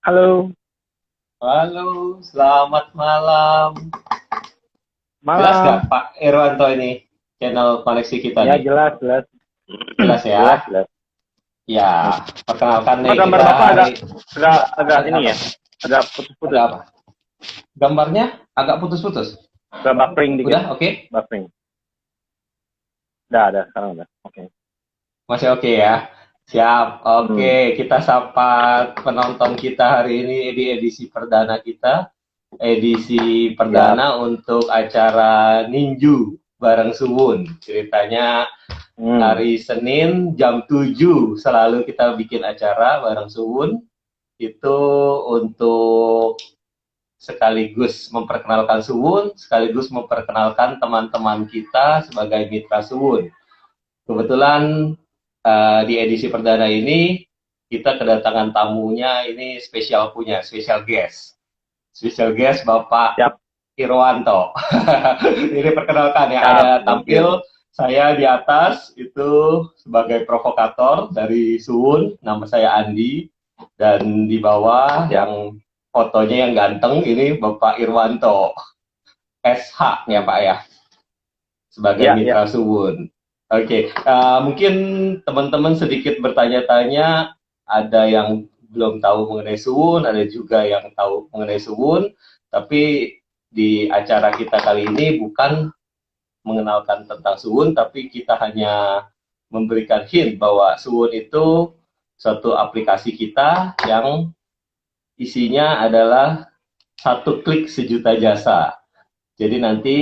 Halo, Halo, selamat malam. Jelas nggak malam. Pak Irwanto ini channel koneksi kita Ya, nih? jelas, jelas. Jelas Jelas, ya? jelas. Ya, perkenalkan Pak, nih gambar kita Bapak agak hari agak agak apa, ini apa? ya. Agak Agak putus-putus. apa? Gambarnya agak putus-putus. Agak buffering dikit. Udah oke? Buffering. Udah, sekarang udah. Oke. Masih oke ya? Siap. Oke, Hmm, kita sapa penonton kita hari ini di edisi perdana kita. Edisi siap. perdana untuk acara Ninju bareng Suwun. Ceritanya Hmm, hari Senin jam 7 selalu kita bikin acara bareng Suwun itu untuk sekaligus memperkenalkan Suwun, sekaligus memperkenalkan teman-teman kita sebagai mitra Suwun. Kebetulan di edisi perdana ini kita kedatangan tamunya ini spesial guest. Spesial guest Bapak siap. Irwanto. Ini perkenalkan ya, ada Siap. Thank you. tampil saya di atas itu sebagai provokator dari Suwun, nama saya Andi, dan di bawah Siap. yang fotonya yang ganteng ini Bapak Irwanto, SH ya Pak ya, sebagai Ya, ya. mitra Suwun. Oke, mungkin teman-teman sedikit bertanya-tanya, ada yang belum tahu mengenai Suwun, ada juga yang tahu mengenai Suwun, tapi di acara kita kali ini bukan mengenalkan tentang Suwun, tapi kita hanya memberikan hint bahwa Suwun itu suatu aplikasi kita yang isinya adalah satu klik sejuta jasa. Jadi nanti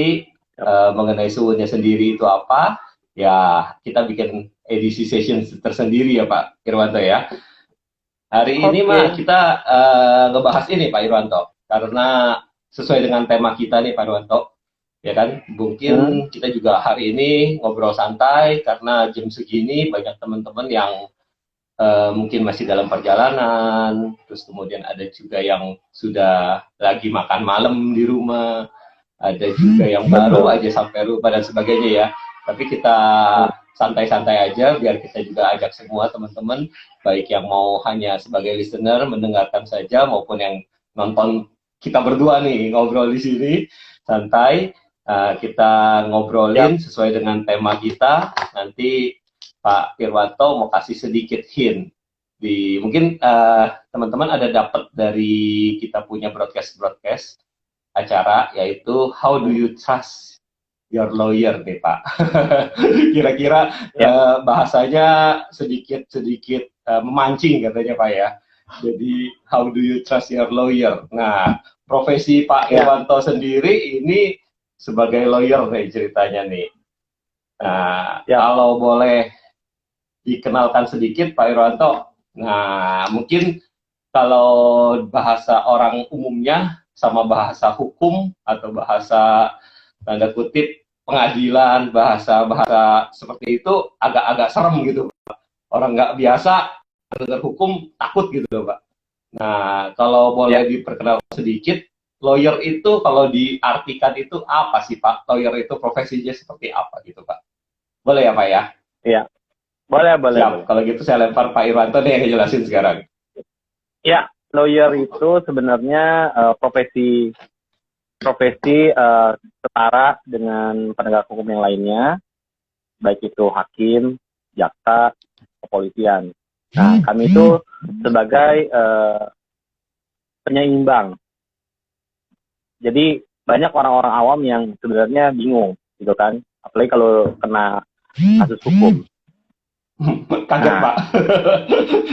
Siap. mengenai Suwunnya sendiri itu apa, ya kita bikin edisi session tersendiri ya Pak Irwanto ya. Hari ini mah Oke. kita ngebahas ini Pak Irwanto, karena sesuai dengan tema kita nih Pak Irwanto, ya kan? Hmm, Mungkin kita juga hari ini ngobrol santai karena jam segini banyak teman-teman yang mungkin masih dalam perjalanan, terus kemudian ada juga yang sudah lagi makan malam di rumah, ada juga yang baru betul. aja sampai rumah dan sebagainya ya. Tapi kita Hmm, santai-santai aja biar kita juga ajak semua teman-teman, baik yang mau hanya sebagai listener mendengarkan saja maupun yang nonton kita berdua nih ngobrol di sini santai. Kita siap. ngobrolin sesuai dengan tema kita. Nanti Pak Irwanto mau kasih sedikit hint di mungkin teman-teman ada dapat dari kita punya broadcast acara yaitu How Do Hmm, You Trust Your Lawyer nih Pak. Kira-kira ya. bahasanya sedikit memancing katanya Pak ya. Jadi How Do You Trust Your Lawyer. Nah, profesi Pak Ya. Irwanto sendiri ini sebagai lawyer nih ceritanya nih. Nah, Siap. kalau boleh dikenalkan sedikit Pak Irwanto. Nah, mungkin kalau bahasa orang umumnya sama bahasa hukum atau bahasa tanda kutip pengadilan, bahasa-bahasa seperti itu agak-agak serem gitu. Orang nggak biasa dengar hukum takut gitu loh, Pak. Nah, kalau boleh Ya. diperkenalkan sedikit, lawyer itu kalau diartikan itu apa sih, Pak? Lawyer itu profesinya seperti apa gitu, Pak? Boleh ya, Pak ya? Ya. Boleh, boleh, Siap. boleh. Kalau gitu saya lempar Pak Irwanto deh yang jelasin sekarang. Ya, lawyer itu sebenarnya profesi profesi setara dengan penegak hukum yang lainnya, baik itu hakim, jaksa, kepolisian. Nah, kami itu sebagai penyeimbang. Jadi banyak orang-orang awam yang sebenarnya bingung, gitu kan? Apalagi kalau kena kasus hukum. Kaget, Nah, Pak.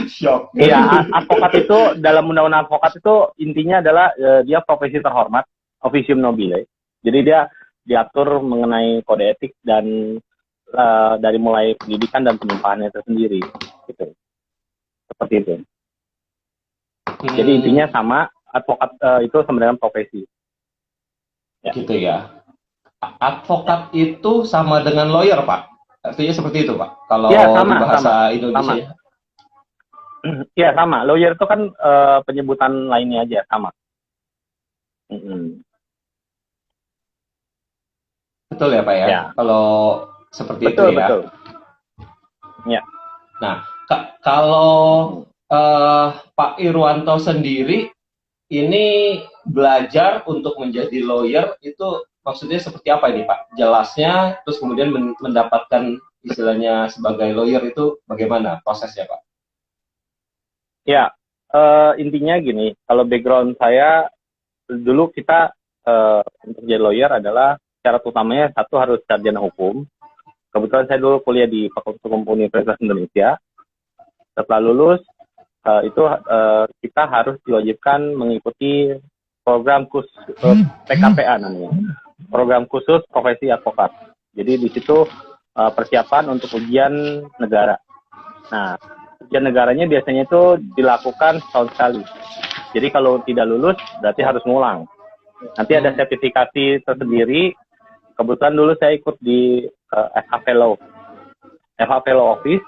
Shock. iya, advokat itu dalam undang-undang advokat itu intinya adalah dia profesi terhormat, officium nobile. Jadi dia diatur mengenai kode etik dan dari mulai pendidikan dan penyumpahannya tersendiri, gitu. Seperti itu. Jadi intinya Hmm, sama, advokat itu sama dengan profesi. Ya, gitu ya. ya, Advokat itu sama dengan lawyer, Pak. Artinya seperti itu, Pak. ya Kalau di sama, sama, bahasa Indonesia sama. ya. Ya sama. Lawyer itu kan penyebutan lainnya aja sama. Mm-mm. Betul ya, Pak ya. Ya, Kalau seperti itu betul ya. betul. Ya. Nah, kalau Mm. Pak Irwanto sendiri ini belajar untuk menjadi lawyer itu maksudnya seperti apa ini Pak? Jelasnya, terus kemudian mendapatkan istilahnya sebagai lawyer itu bagaimana prosesnya Pak? Ya, intinya gini, kalau background saya dulu kita untuk jadi lawyer adalah syarat utamanya satu harus sarjana hukum. Kebetulan saya dulu kuliah di Fakultas Hukum Universitas Indonesia. Setelah lulus itu kita harus diwajibkan mengikuti program khusus PKPA namanya, program khusus profesi advokat. Jadi di situ persiapan untuk ujian negara. Nah, ujian negaranya biasanya itu dilakukan setahun sekali. Jadi kalau tidak lulus berarti harus ngulang. Nanti ada sertifikasi tersendiri. Kebetulan dulu saya ikut di FHV Law Office.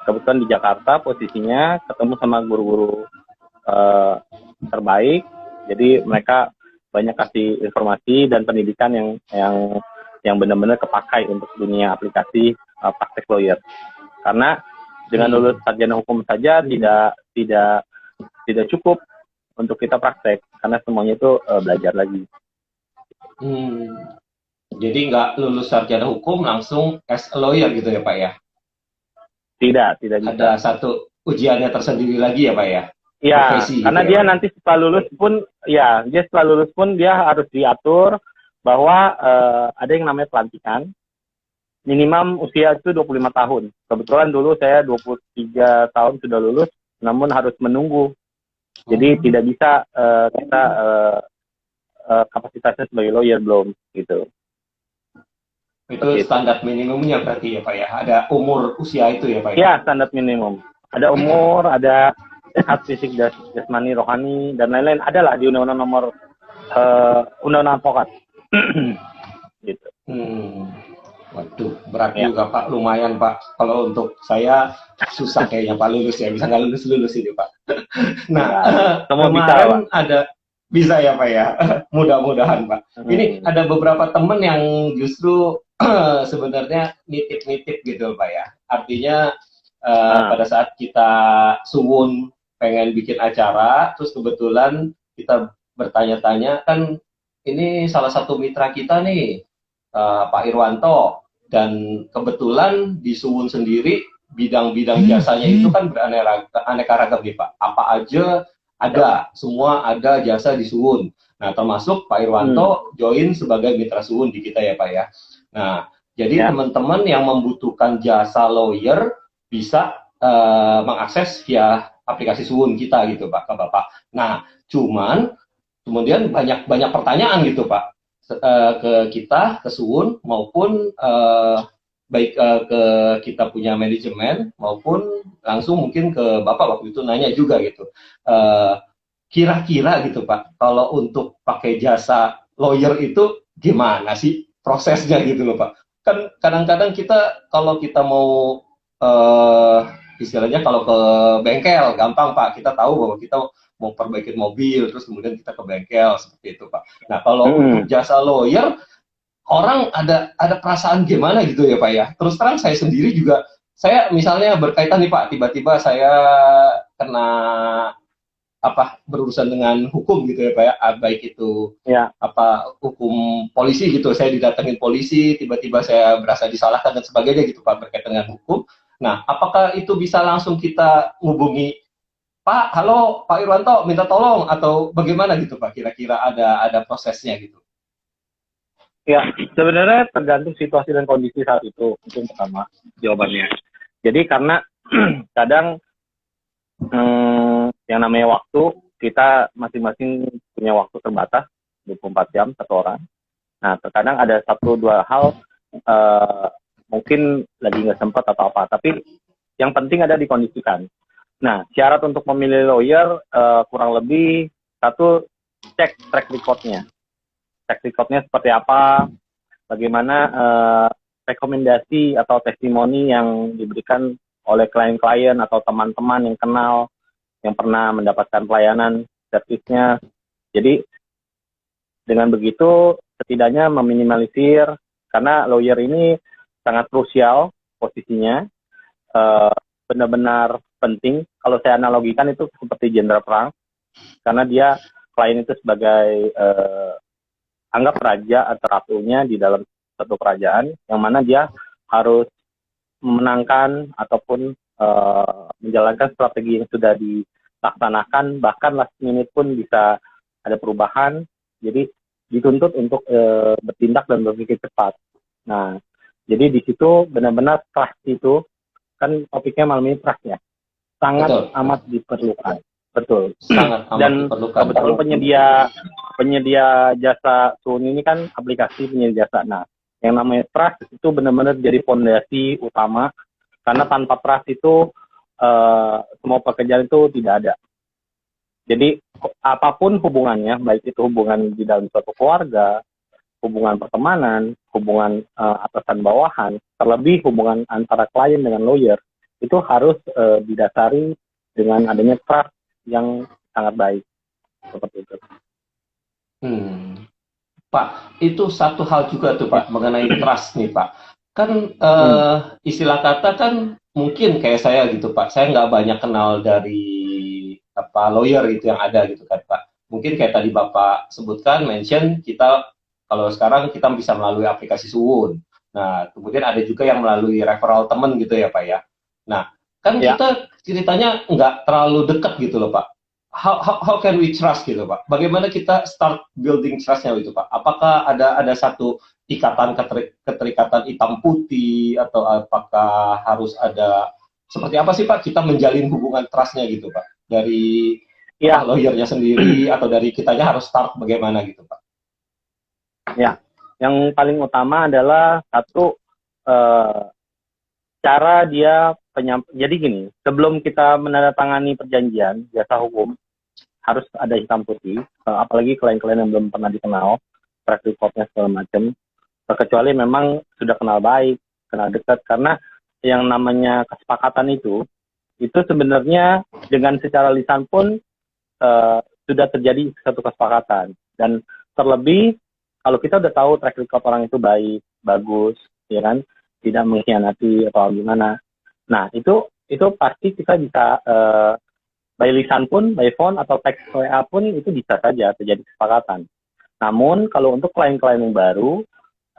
Kebetulan di Jakarta posisinya, ketemu sama guru-guru terbaik. Jadi mereka banyak kasih informasi dan pendidikan yang benar-benar kepakai untuk dunia aplikasi praktek lawyer. Karena dengan lulus sarjana hukum saja tidak cukup untuk kita praktek, karena semuanya itu belajar lagi. Jadi nggak lulus sarjana hukum langsung as a lawyer gitu ya Pak ya? Tidak bisa. Ada satu ujiannya tersendiri lagi ya Pak ya? Iya, karena gitu dia ya, nanti setelah lulus pun dia harus diatur bahwa ada yang namanya pelantikan. Minimum usia itu 25 tahun. Kebetulan dulu saya 23 tahun sudah lulus, namun harus menunggu. Jadi tidak bisa kita kapasitasnya sebagai lawyer belum gitu. Itu standar minimumnya berarti ya Pak ya? Ada umur usia itu ya Pak ya? Ya, standar minimum. Ada umur, ada hak fisik, jasmani, rohani, dan lain-lain. Adalah di undang-undang nomor undang-undang advokat. Gitu. Waduh, berat juga Pak. Lumayan Pak. Kalau untuk saya susah kayaknya Pak lulus ya. Bisa nggak lulus ini Pak. Nah, kemarin ada bisa ya Pak ya. Mudah-mudahan Pak. Ini ada beberapa teman yang justru sebenarnya nitip-nitip gitu Pak ya. Artinya pada saat kita suwun pengen bikin acara, terus kebetulan kita bertanya-tanya, kan ini salah satu mitra kita nih, Pak Irwanto, dan kebetulan di suwun sendiri bidang-bidang jasanya itu kan beraneka ragam nih Pak. Apa aja ada, semua ada jasa di suwun. Nah, termasuk Pak Irwanto join sebagai mitra suwun di kita ya Pak ya. Nah, jadi teman-teman yang membutuhkan jasa lawyer bisa mengakses via aplikasi suwun kita gitu Pak ke Bapak. Nah, cuman kemudian banyak pertanyaan gitu Pak ke kita, ke suwun maupun baik ke kita punya manajemen maupun langsung mungkin ke Bapak waktu itu nanya juga gitu. Kira-kira gitu Pak, kalau untuk pakai jasa lawyer itu gimana sih prosesnya gitu loh Pak? Kan kadang-kadang kita kalau kita mau istilahnya kalau ke bengkel gampang Pak, kita tahu bahwa kita mau perbaikin mobil terus kemudian kita ke bengkel seperti itu Pak. Nah, kalau untuk jasa lawyer orang ada perasaan gimana gitu ya Pak ya. Terus terang saya sendiri juga, saya misalnya berkaitan nih Pak, tiba-tiba saya kena berurusan dengan hukum gitu ya Pak ya, baik itu hukum polisi gitu, saya didatengin polisi, tiba-tiba saya berasa disalahkan dan sebagainya gitu Pak berkaitan dengan hukum. Nah, apakah itu bisa langsung kita hubungi Pak, halo Pak Irwanto, minta tolong atau bagaimana gitu Pak? Kira-kira ada prosesnya gitu? Ya, sebenarnya tergantung situasi dan kondisi saat itu yang pertama jawabannya. Jadi karena kadang yang namanya waktu, kita masing-masing punya waktu terbatas 24 jam satu orang. Nah, terkadang ada 1-2 hal mungkin lagi nggak sempat atau apa, tapi yang penting ada dikondisikan. Nah, syarat untuk memilih lawyer kurang lebih satu, cek track record-nya. Track record-nya seperti apa, bagaimana rekomendasi atau testimoni yang diberikan oleh klien-klien atau teman-teman yang kenal, yang pernah mendapatkan pelayanan servisnya. Jadi, dengan begitu setidaknya meminimalisir, karena lawyer ini sangat krusial posisinya, benar-benar penting. Kalau saya analogikan itu seperti jenderal perang, karena dia klien itu sebagai anggap raja atau ratunya di dalam satu kerajaan, yang mana dia harus memenangkan ataupun menjalankan strategi yang sudah dilaksanakan, bahkan last minute pun bisa ada perubahan. Jadi dituntut untuk bertindak dan berpikir cepat. Nah, jadi di situ benar-benar trust itu, kan topiknya malam ini trust ya, sangat amat diperlukan. Betul. Sangat amat Dan diperlukan. kebetulan penyedia jasa Suun ini kan aplikasi penyedia jasa. Nah, yang namanya trust itu benar-benar jadi fondasi utama, karena tanpa trust itu semua pekerjaan itu tidak ada. Jadi apapun hubungannya, baik itu hubungan di dalam suatu keluarga, hubungan pertemanan, hubungan atasan bawahan, terlebih hubungan antara klien dengan lawyer, itu harus didasari dengan adanya trust yang sangat baik. Seperti itu. Pak, itu satu hal juga tuh Pak, mengenai trust nih Pak. Kan istilah kata kan mungkin kayak saya gitu Pak, saya nggak banyak kenal dari lawyer itu yang ada gitu kan Pak. Mungkin kayak tadi Bapak sebutkan, mention kita kalau sekarang kita bisa melalui aplikasi Suwun. Nah, kemudian ada juga yang melalui referral teman gitu ya Pak ya. Nah, kan kita ceritanya nggak terlalu dekat gitu loh Pak. How can we trust gitu Pak? Bagaimana kita start building trust-nya itu Pak? Apakah ada satu ikatan keterikatan hitam putih, atau apakah harus ada seperti apa sih Pak kita menjalin hubungan trust-nya gitu Pak? Dari lawyernya sendiri atau dari kitanya harus start bagaimana gitu Pak? Ya, yang paling utama adalah satu cara dia jadi gini, sebelum kita menandatangani perjanjian jasa hukum harus ada hitam putih, apalagi klien-klien yang belum pernah dikenal, track record-nya segala macam, kecuali memang sudah kenal baik, kenal dekat, karena yang namanya kesepakatan itu sebenarnya dengan secara lisan pun sudah terjadi satu kesepakatan. Dan terlebih kalau kita udah tahu track record orang itu baik, bagus, ya kan, tidak mengkhianati atau gimana. Nah, itu pasti kita bisa by lisan pun, by phone atau teks WA pun itu bisa saja terjadi kesepakatan. Namun kalau untuk klien-klien yang baru,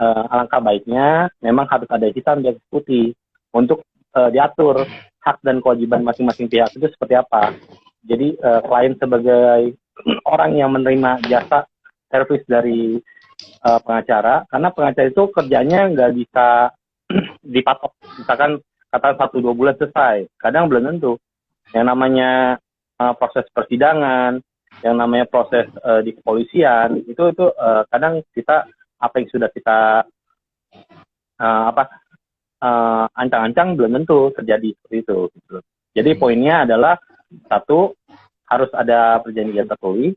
alangkah baiknya memang harus ada hitam di atas putih untuk diatur hak dan kewajiban masing-masing pihak itu seperti apa. Jadi klien sebagai orang yang menerima jasa servis dari pengacara, karena pengacara itu kerjanya nggak bisa dipatok, misalkan kata 1-2 bulan selesai, kadang belum tentu. Yang namanya proses persidangan, yang namanya proses di kepolisian, itu kadang kita apa yang sudah kita ancang-ancang belum tentu terjadi seperti itu. Gitu. Jadi poinnya adalah satu, harus ada perjanjian tertulis.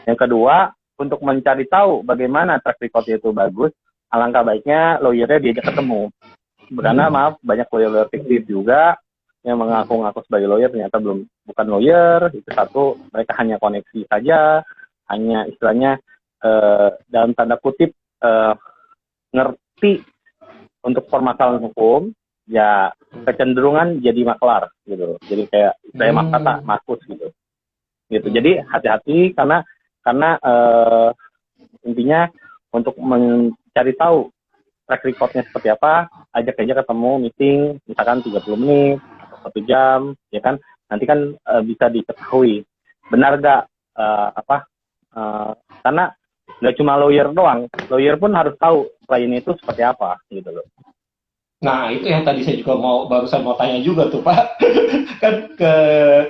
Yang kedua, untuk mencari tahu bagaimana track record-nya itu bagus, alangkah baiknya lawyernya diajak ketemu. Karena maaf, banyak lawyer fiktif juga yang mengaku-ngaku sebagai lawyer, ternyata bukan lawyer. Itu satu, mereka hanya koneksi saja, hanya istilahnya dalam tanda kutip ngerti untuk permasalahan hukum, ya kecenderungan jadi maklar gitu. Jadi kayak saya kata Markus gitu. Jadi hati-hati karena intinya untuk mencari tahu track record-nya seperti apa, ajak aja ketemu meeting misalkan 30 menit atau 1 jam, ya kan, nanti kan bisa diketahui benar nggak karena nggak cuma lawyer doang, lawyer pun harus tahu klien itu seperti apa gitu loh. Nah, itu yang tadi saya juga barusan mau tanya juga tuh Pak. Kan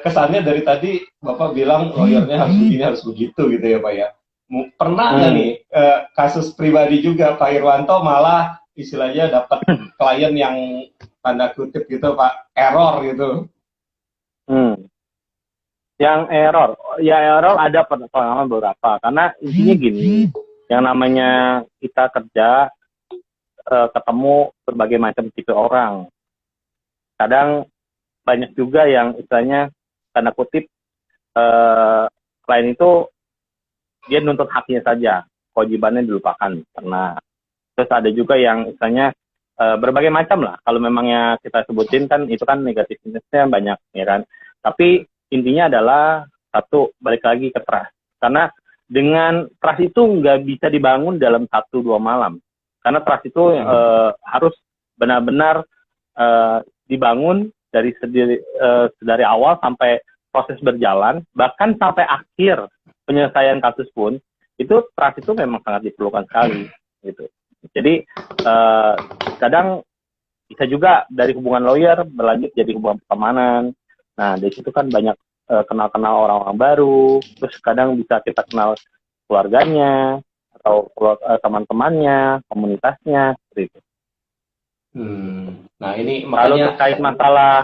kesannya dari tadi Bapak bilang lawyernya harus begini, harus begitu gitu ya Pak ya. Pernah nggak nih kasus pribadi juga Pak Irwanto malah istilahnya dapat klien yang tanda kutip gitu Pak, error gitu? Yang error ada pengalaman beberapa, karena intinya gini, yang namanya kita kerja ketemu berbagai macam tipe orang. Kadang banyak juga yang istilahnya tanda kutip klien itu dia nuntut haknya saja, kewajibannya dilupakan. Karena terus ada juga yang istilahnya berbagai macam lah. Kalau memangnya kita sebutin kan itu kan negatifnya banyak ya kan. Tapi intinya adalah satu, balik lagi ke trust. Karena dengan trust itu nggak bisa dibangun dalam 1-2 malam. Karena trust itu harus benar-benar dibangun dari awal sampai proses berjalan, bahkan sampai akhir penyelesaian kasus pun itu trust itu memang sangat diperlukan sekali gitu. Jadi kadang bisa juga dari hubungan lawyer berlanjut jadi hubungan pertemanan. Nah dari situ kan banyak kenal-kenal orang-orang baru, terus kadang bisa kita kenal keluarganya atau teman-temannya, komunitasnya, seperti itu. Nah ini Kalau makanya terkait masalah,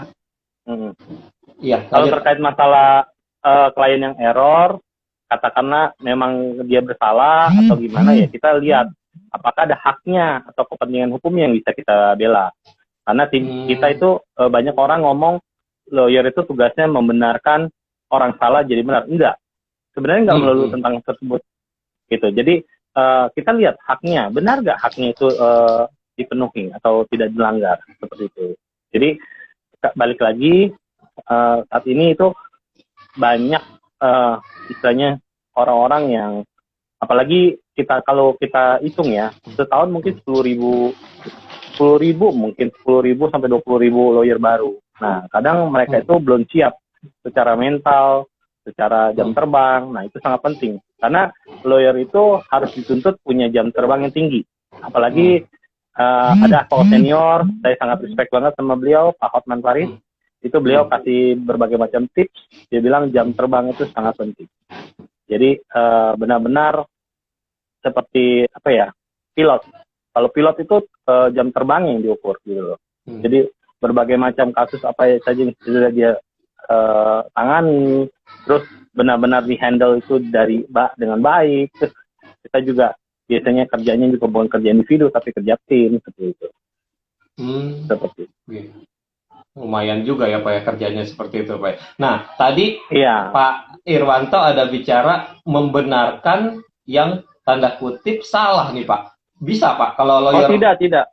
kalau terkait masalah klien yang error, katakanlah memang dia bersalah atau gimana ya, kita lihat apakah ada haknya atau kepentingan hukumnya yang bisa kita bela. Karena kita itu banyak orang ngomong lawyer itu tugasnya membenarkan orang salah jadi benar. Enggak. Sebenarnya enggak melulu tentang tersebut. Gitu. Jadi kita lihat haknya, benar nggak haknya itu dipenuhi atau tidak dilanggar seperti itu. Jadi balik lagi saat ini itu banyak istilahnya orang-orang yang apalagi kalau kita hitung ya, setahun mungkin 10.000 mungkin 10.000 sampai 20.000 lawyer baru. Nah, kadang mereka itu belum siap secara mental, secara jam terbang. Nah, itu sangat penting. Karena lawyer itu harus dituntut punya jam terbang yang tinggi. Apalagi ada advokat senior, saya sangat respect banget sama beliau, Pak Hotman Paris. Itu beliau kasih berbagai macam tips. Dia bilang jam terbang itu sangat penting. Jadi benar-benar seperti apa ya, pilot. Kalau pilot itu jam terbang yang diukur gitu loh. Jadi berbagai macam kasus apa saja yang sudah dia tangani, terus benar-benar di-handle itu dengan baik. Terus kita juga biasanya kerjanya juga bukan kerja individu tapi kerja tim seperti itu. Seperti itu. Lumayan juga ya Pak ya kerjanya seperti itu Pak. Nah tadi Pak Irwanto ada bicara membenarkan yang tanda kutip salah nih Pak. Bisa Pak kalau lawyer? Oh tidak.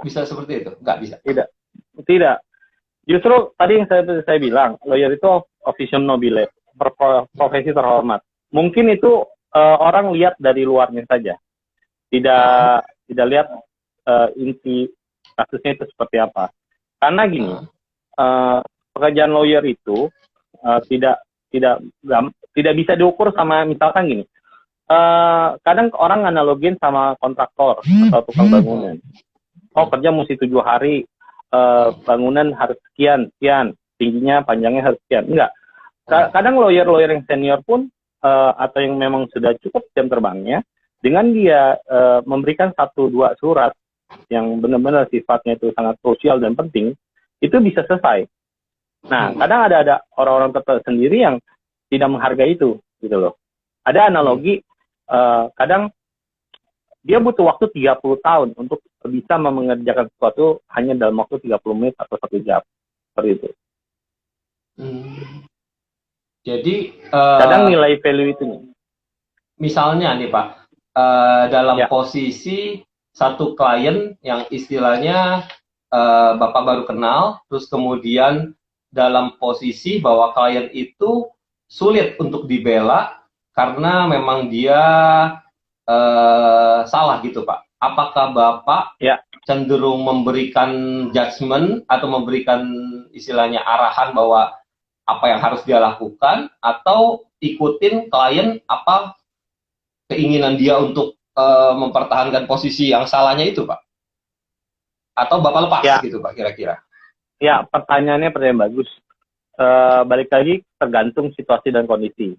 Bisa seperti itu? Nggak bisa? Tidak. Justru tadi yang saya bilang, lawyer itu officium nobile, profesi terhormat. Mungkin itu orang lihat dari luarnya saja, tidak lihat inti kasusnya itu seperti apa. Karena gini, pekerjaan lawyer itu tidak bisa diukur sama misalkan gini. Kadang orang analogin sama kontraktor atau tukang bangunan. Oh kerja mesti 7 hari, bangunan harus sekian, tingginya, panjangnya harus sekian. Enggak. Kadang lawyer yang senior pun atau yang memang sudah cukup jam terbangnya, dengan dia memberikan 1-2 surat yang benar-benar sifatnya itu sangat krusial dan penting, itu bisa selesai. Nah, kadang ada orang-orang tertentu sendiri yang tidak menghargai itu, gitu loh. Ada analogi, kadang dia butuh waktu 30 tahun untuk bisa mengerjakan sesuatu hanya dalam waktu 30 menit atau 1 jam. Seperti itu. Jadi kadang nilai value itu. Misalnya nih Pak, dalam posisi satu klien yang istilahnya Bapak baru kenal, terus kemudian dalam posisi bahwa klien itu sulit untuk dibela karena memang dia salah gitu Pak. Apakah Bapak cenderung memberikan judgement atau memberikan istilahnya arahan bahwa apa yang harus dia lakukan, atau ikutin klien apa keinginan dia untuk mempertahankan posisi yang salahnya itu Pak? Atau Bapak lepas gitu Pak kira-kira? Ya, pertanyaannya bagus. Balik lagi tergantung situasi dan kondisi.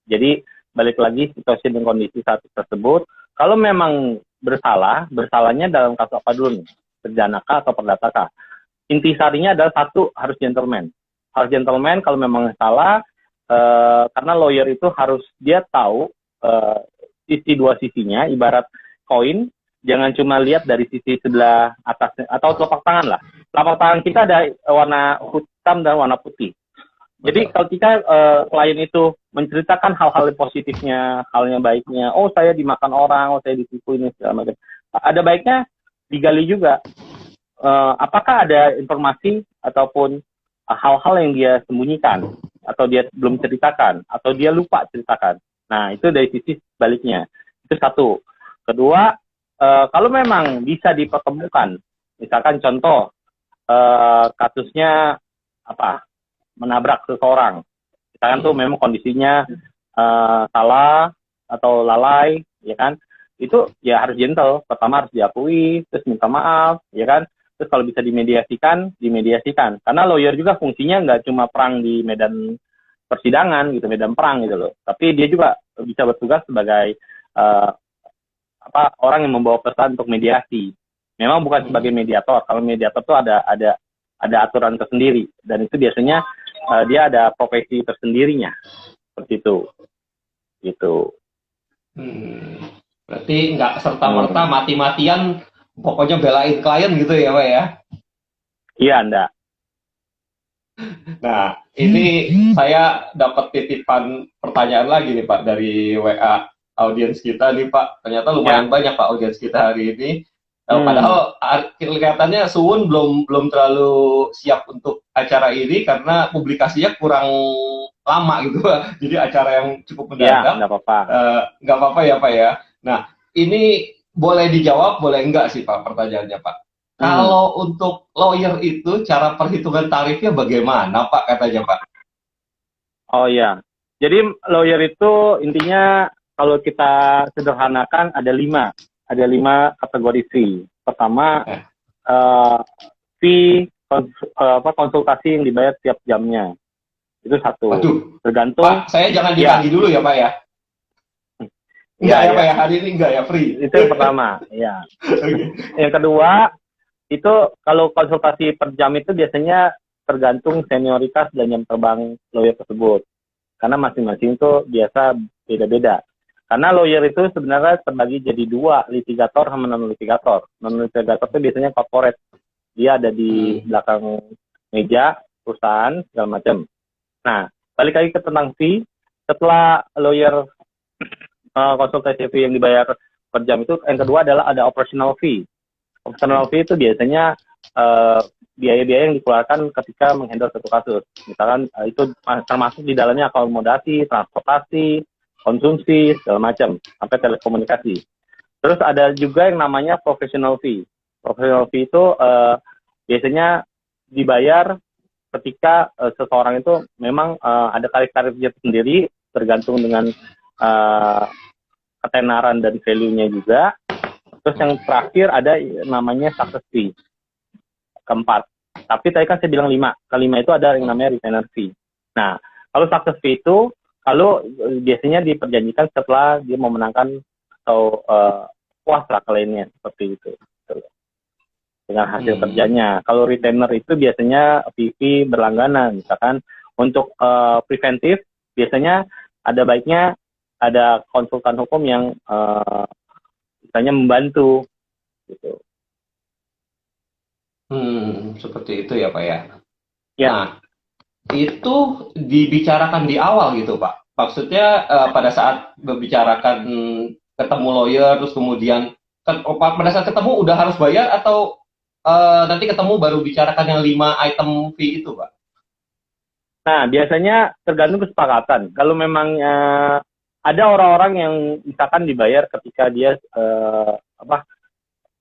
Jadi balik lagi situasi dan kondisi saat tersebut. Kalau memang bersalahnya dalam kasus apa dulu nih? Perdana atau perdata kah? Intisarinya adalah satu, harus gentleman. Harus gentleman kalau memang salah, karena lawyer itu harus dia tahu sisi dua sisinya, ibarat koin. Jangan cuma lihat dari sisi sebelah atasnya, atau telapak tangan lah. Telapak tangan kita ada warna hitam dan warna putih. Jadi kalau kita klien itu menceritakan hal-hal positifnya, halnya baiknya, oh saya dimakan orang, oh saya ditipu ini segala macam. Ada baiknya digali juga apakah ada informasi ataupun hal-hal yang dia sembunyikan atau dia belum ceritakan atau dia lupa ceritakan. Nah, itu dari sisi sebaliknya. Itu satu. Kedua, kalau memang bisa dipertemukan, misalkan contoh kasusnya apa? Menabrak seseorang. Misalkan tuh memang kondisinya salah atau lalai, ya kan? Itu ya harus gentle. Pertama harus diakui, terus minta maaf, ya kan? Terus kalau bisa dimediasikan. Karena lawyer juga fungsinya nggak cuma perang di medan persidangan gitu, medan perang gitu loh. Tapi dia juga bisa bertugas sebagai orang yang membawa pesan untuk mediasi. Memang bukan sebagai mediator. Kalau mediator tuh ada aturan tersendiri dan itu biasanya dia ada profesi tersendirinya seperti itu. Gitu. Berarti nggak serta-merta mati-matian pokoknya belain klien gitu ya Pak ya? Iya, enggak. Nah, ini saya dapat titipan pertanyaan lagi nih Pak dari WA audiens kita nih Pak. Ternyata lumayan banyak Pak audiens kita hari ini. Padahal kelihatannya Suwun belum terlalu siap untuk acara ini karena publikasinya kurang lama gitu Pak. Jadi acara yang cukup mendadak. Ya, nggak apa-apa. Nggak apa-apa ya Pak ya. Nah, ini boleh dijawab, boleh enggak sih Pak pertanyaannya Pak? Kalau untuk lawyer itu cara perhitungan tarifnya bagaimana Pak katanya Pak? Oh iya, jadi lawyer itu intinya kalau kita sederhanakan ada 5 kategori fee. Pertama fee konsultasi yang dibayar tiap jamnya, itu satu. Waduh, tergantung. Pak, saya jangan ditagih dulu ya Pak ya? Enggak ya Pak ya, hari ini enggak ya, free. Itu yang pertama, ya. Yang kedua, itu kalau konsultasi per jam itu biasanya tergantung senioritas dan jam terbang lawyer tersebut. Karena masing-masing itu biasa beda-beda. Karena lawyer itu sebenarnya terbagi jadi 2, litigator sama non-litigator. Non-litigator itu biasanya corporate. Dia ada di belakang meja, perusahaan, segala macam. Nah, balik lagi ke tentang fee. Setelah lawyer konsultasi fee yang dibayar per jam itu, yang kedua adalah ada operational fee. Operational fee itu biasanya biaya-biaya yang dikeluarkan ketika menghandle satu kasus. Misalkan itu termasuk di dalamnya akomodasi, transportasi, konsumsi, segala macam, sampai telekomunikasi. Terus ada juga yang namanya professional fee. Professional fee itu biasanya dibayar ketika seseorang itu memang ada tarif-tarifnya sendiri, tergantung dengan ketenaran dan value-nya juga. Terus yang terakhir ada namanya success fee. Keempat. Tapi tadi kan saya bilang 5. Kelima itu ada yang namanya retainer fee. Nah, kalau success fee itu, kalau biasanya diperjanjikan setelah dia memenangkan atau puas lah kliennya, seperti itu. Dengan hasil kerjanya. Kalau retainer itu biasanya fee berlangganan. Misalkan untuk preventif, biasanya ada baiknya ada konsultan hukum yang misalnya membantu gitu. Seperti itu ya Pak ya. Ya. Nah, itu dibicarakan di awal gitu Pak. Maksudnya pada saat membicarakan ketemu lawyer, terus kemudian pada saat ketemu udah harus bayar atau nanti ketemu baru bicarakan yang 5 item fee itu Pak? Nah, biasanya tergantung kesepakatan. Kalau memang ada orang-orang yang misalkan dibayar ketika dia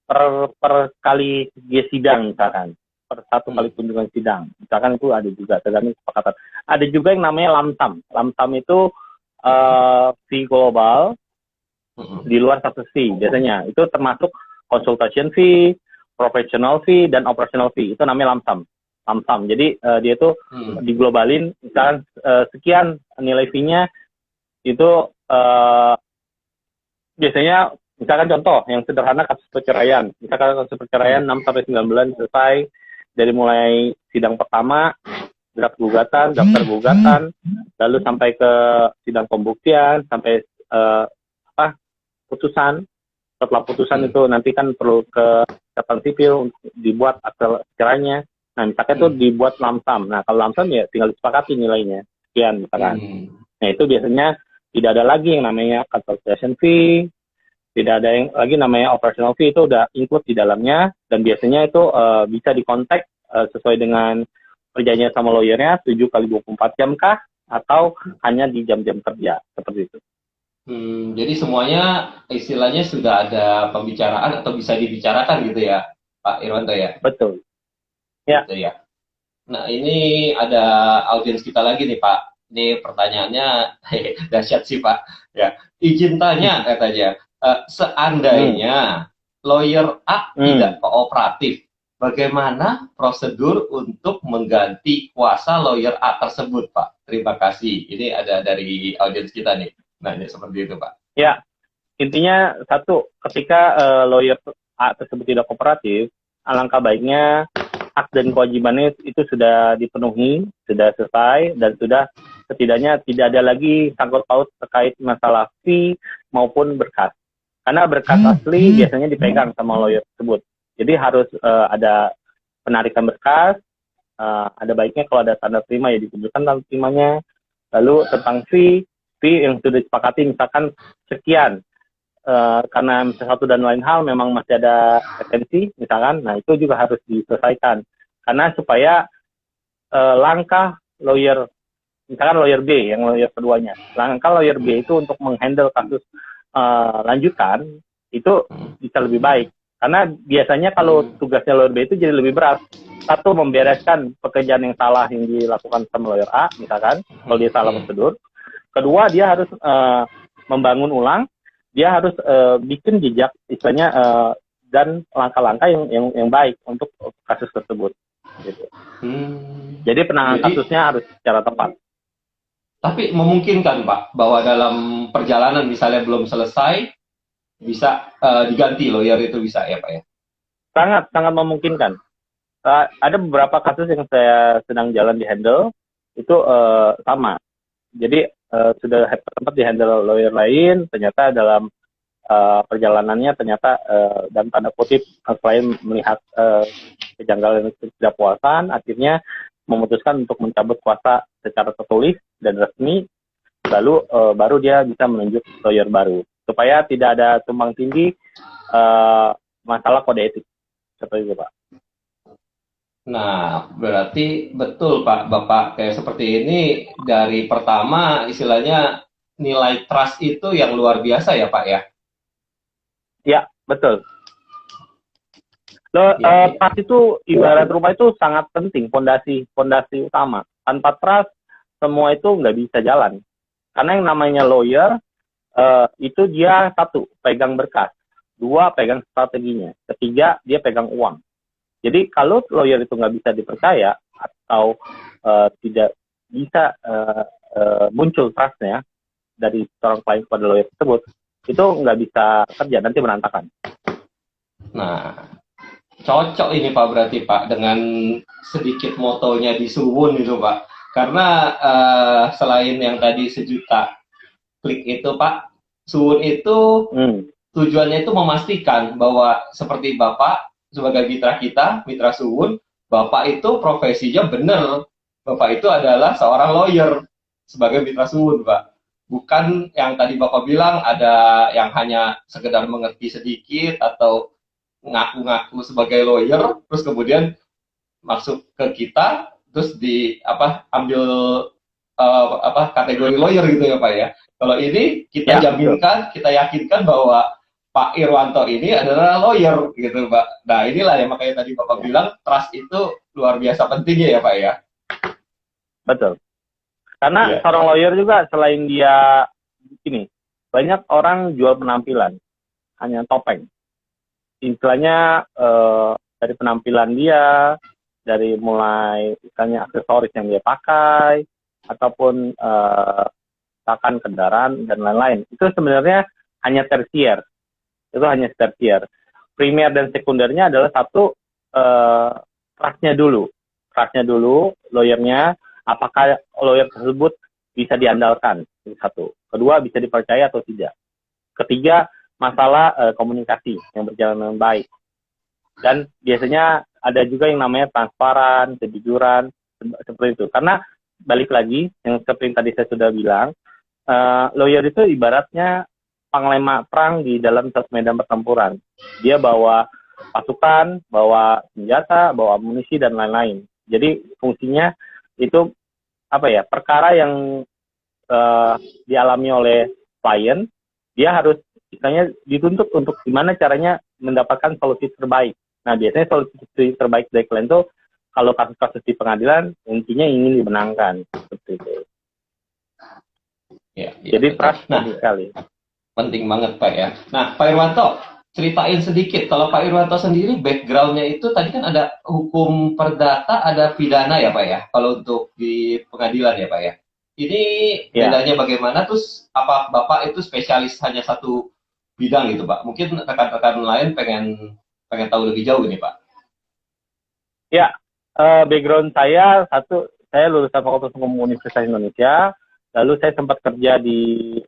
per kali dia sidang misalkan, per 1 kali kunjungan sidang, misalkan itu ada juga tergantung kesepakatan. Ada juga yang namanya lamsam. Lamsam itu fee global di luar success fee biasanya. Itu termasuk consultation fee, professional fee, dan operational fee. Itu namanya lamsam. Jadi dia itu diglobalin, misalkan sekian nilai fee-nya itu biasanya, misalkan contoh yang sederhana kasus perceraian. Misalkan kasus perceraian 6-9 bulan selesai, dari mulai sidang pertama, draft gugatan, daftar gugatan, lalu sampai ke sidang pembuktian, sampai putusan. Setelah putusan itu nanti kan perlu ke catatan sipil untuk dibuat akte cerainya. Nah, misalkan itu dibuat lamsam. Nah, kalau lamsam ya tinggal disepakati nilainya. Sekian misalkan. Nah, itu biasanya tidak ada lagi yang namanya consultation fee, Tidak ada yang lagi namanya operational fee, itu udah include di dalamnya, dan biasanya itu bisa dikontak sesuai dengan perjanjian sama lawyernya 7 kali 24 jam kah, atau hanya di jam-jam kerja, seperti itu. Jadi semuanya istilahnya sudah ada pembicaraan atau bisa dibicarakan gitu ya, Pak Irwanto ya? Betul. Ya. Gitu ya. Nah, ini ada audiens kita lagi nih, Pak. Ini pertanyaannya dahsyat sih, Pak. Ya, izin tanya katanya, seandainya lawyer A tidak kooperatif, bagaimana prosedur untuk mengganti kuasa lawyer A tersebut, Pak? Terima kasih. Ini ada dari audiens kita nih. Nanya seperti itu, Pak. Ya, intinya satu, ketika lawyer A tersebut tidak kooperatif, alangkah baiknya hak dan kewajibannya itu sudah dipenuhi, sudah selesai, dan sudah setidaknya tidak ada lagi sangkut paut terkait masalah fee maupun berkas. Karena berkas asli biasanya dipegang sama lawyer tersebut. Jadi harus ada penarikan berkas, ada baiknya kalau ada tanda terima ya ditunjukkan tanda terimanya. Lalu tentang fee yang sudah disepakati misalkan sekian, karena satu dan lain hal memang masih ada retensi misalkan, nah itu juga harus diselesaikan, karena supaya langkah lawyer, misalkan lawyer B yang lawyer keduanya, langkah lawyer B itu untuk menghandle kasus lanjutan itu bisa lebih baik, karena biasanya kalau tugasnya lawyer B itu jadi lebih berat. Satu, membereskan pekerjaan yang salah yang dilakukan sama lawyer A misalkan, kalau dia salah prosedur. Kedua, dia harus membangun ulang, dia harus bikin jejak istilahnya dan langkah-langkah yang baik untuk kasus tersebut. Gitu. Jadi penanganan kasusnya harus secara tepat. Tapi memungkinkan, Pak, bahwa dalam perjalanan misalnya belum selesai, bisa diganti lawyer itu bisa ya, Pak ya? Sangat memungkinkan. Ada beberapa kasus yang saya sedang jalan di handle, itu sama. Jadi sudah sempat di handle lawyer lain, ternyata dalam perjalanannya ternyata dan tanda kutip klien melihat kejanggalan ketidakpuasan, akhirnya memutuskan untuk mencabut kuasa secara tertulis dan resmi, lalu baru dia bisa menunjuk lawyer baru supaya tidak ada tumbang tindih masalah kode etik seperti itu, Pak. Nah, berarti betul Pak, Bapak kayak seperti ini dari pertama istilahnya nilai trust itu yang luar biasa ya Pak ya? Ya, betul. Trust itu ibarat rumah itu sangat penting, fondasi utama. Tanpa trust, semua itu nggak bisa jalan. Karena yang namanya lawyer, itu dia satu, pegang berkas. Dua, pegang strateginya. Ketiga, dia pegang uang. Jadi kalau lawyer itu nggak bisa dipercaya atau tidak bisa muncul trust-nya dari seorang klien kepada lawyer tersebut, itu nggak bisa kerja, nanti berantakan. Nah, cocok ini Pak berarti Pak dengan sedikit motonya di Suwun itu Pak. Karena selain yang tadi 1 juta klik itu Pak, Suwun itu tujuannya itu memastikan bahwa seperti Bapak sebagai mitra kita, mitra Suwun, Bapak itu profesinya benar. Bapak itu adalah seorang lawyer sebagai mitra Suwun, Pak. Bukan yang tadi Bapak bilang ada yang hanya sekedar mengerti sedikit atau ngaku-ngaku sebagai lawyer, terus kemudian masuk ke kita, terus ambil kategori lawyer gitu ya Pak ya. Kalau ini kita jaminkan, kita yakinkan bahwa Pak Irwanto ini adalah lawyer gitu Pak. Nah inilah yang makanya tadi Bapak bilang trust itu luar biasa pentingnya ya Pak ya. Betul. Karena seorang lawyer juga selain dia ini, banyak orang jual penampilan, hanya topeng. Istilahnya dari penampilan dia, dari mulai misalnya aksesoris yang dia pakai, ataupun misalkan kendaraan dan lain-lain. Itu sebenarnya hanya tersier. Itu hanya tersier. Primer dan sekundernya adalah satu, trust-nya dulu. Trust-nya dulu, lawyernya, apakah lawyer tersebut bisa diandalkan, itu satu. Kedua, bisa dipercaya atau tidak. Ketiga, masalah komunikasi yang berjalan dengan baik. Dan biasanya ada juga yang namanya transparan, kejujuran, seperti itu. Karena balik lagi, yang seperti tadi saya sudah bilang, lawyer itu ibaratnya panglima perang di dalam satu medan pertempuran. Dia bawa pasukan, bawa senjata, bawa amunisi dan lain-lain. Jadi fungsinya itu apa ya, perkara yang dialami oleh klien, dia harus misalnya dituntut untuk gimana caranya mendapatkan solusi terbaik. Nah, biasanya solusi terbaik dari klien itu kalau kasus-kasus di pengadilan intinya ingin dimenangkan seperti itu. Ya, jadi trust sekali. Penting banget Pak ya. Nah, Pak Irwanto, ceritain sedikit. Kalau Pak Irwanto sendiri background-nya itu tadi kan ada hukum perdata, ada pidana ya Pak ya. Kalau untuk di pengadilan ya Pak ya. Ini bedanya bagaimana? Terus apa Bapak itu spesialis hanya satu bidang gitu Pak? Mungkin rekan-rekan lain pengen tahu lebih jauh ini Pak. Ya, background saya saya lulusan Fakultas Hukum Universitas Indonesia. Lalu saya sempat kerja di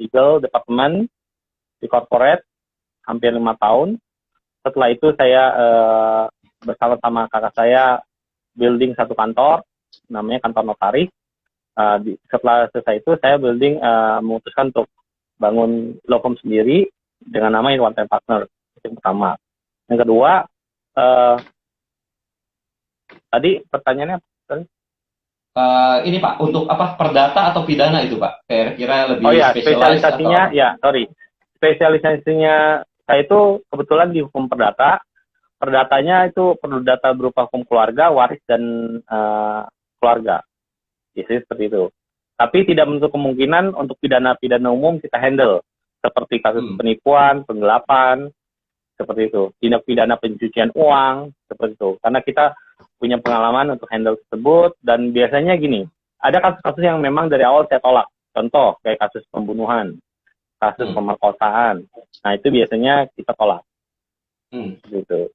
legal department di corporate hampir 5 tahun. Setelah itu saya bersama-sama kakak saya building satu kantor, namanya kantor notaris. Setelah selesai itu saya memutuskan untuk bangun law firm sendiri dengan nama One Time Partner. Yang pertama. Yang kedua, tadi pertanyaannya apa? Ini Pak, untuk apa, perdata atau pidana itu Pak? Kira-kira lebih spesialisasinya atau? Spesialisasinya saya itu kebetulan di hukum perdata. Perdatanya itu perdata berupa hukum keluarga, waris, dan keluarga. Biasanya seperti itu. Tapi tidak menutup kemungkinan untuk pidana-pidana umum kita handle. Seperti kasus penipuan, penggelapan, seperti itu. Tindak pidana pencucian uang, seperti itu. Karena kita punya pengalaman untuk handle tersebut, dan biasanya gini, ada kasus-kasus yang memang dari awal saya tolak. Contoh, kayak kasus pembunuhan, kasus pemerkosaan. Nah, itu biasanya kita tolak. Gitu.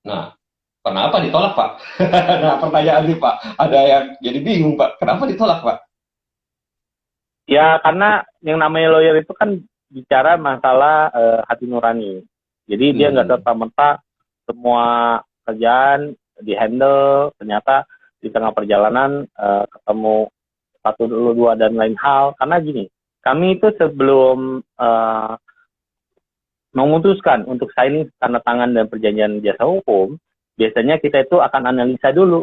Nah, kenapa ditolak, Pak? Nah, pertanyaan nih, Pak. Ada yang jadi bingung, Pak. Kenapa ditolak, Pak? Ya, karena yang namanya lawyer itu kan bicara masalah hati nurani. Jadi dia nggak serta-merta semua kerjaan di-handle, ternyata di tengah perjalanan ketemu satu dulu dua dan lain hal. Karena gini, kami itu sebelum memutuskan untuk signing tanda tangan dan perjanjian jasa hukum, biasanya kita itu akan analisa dulu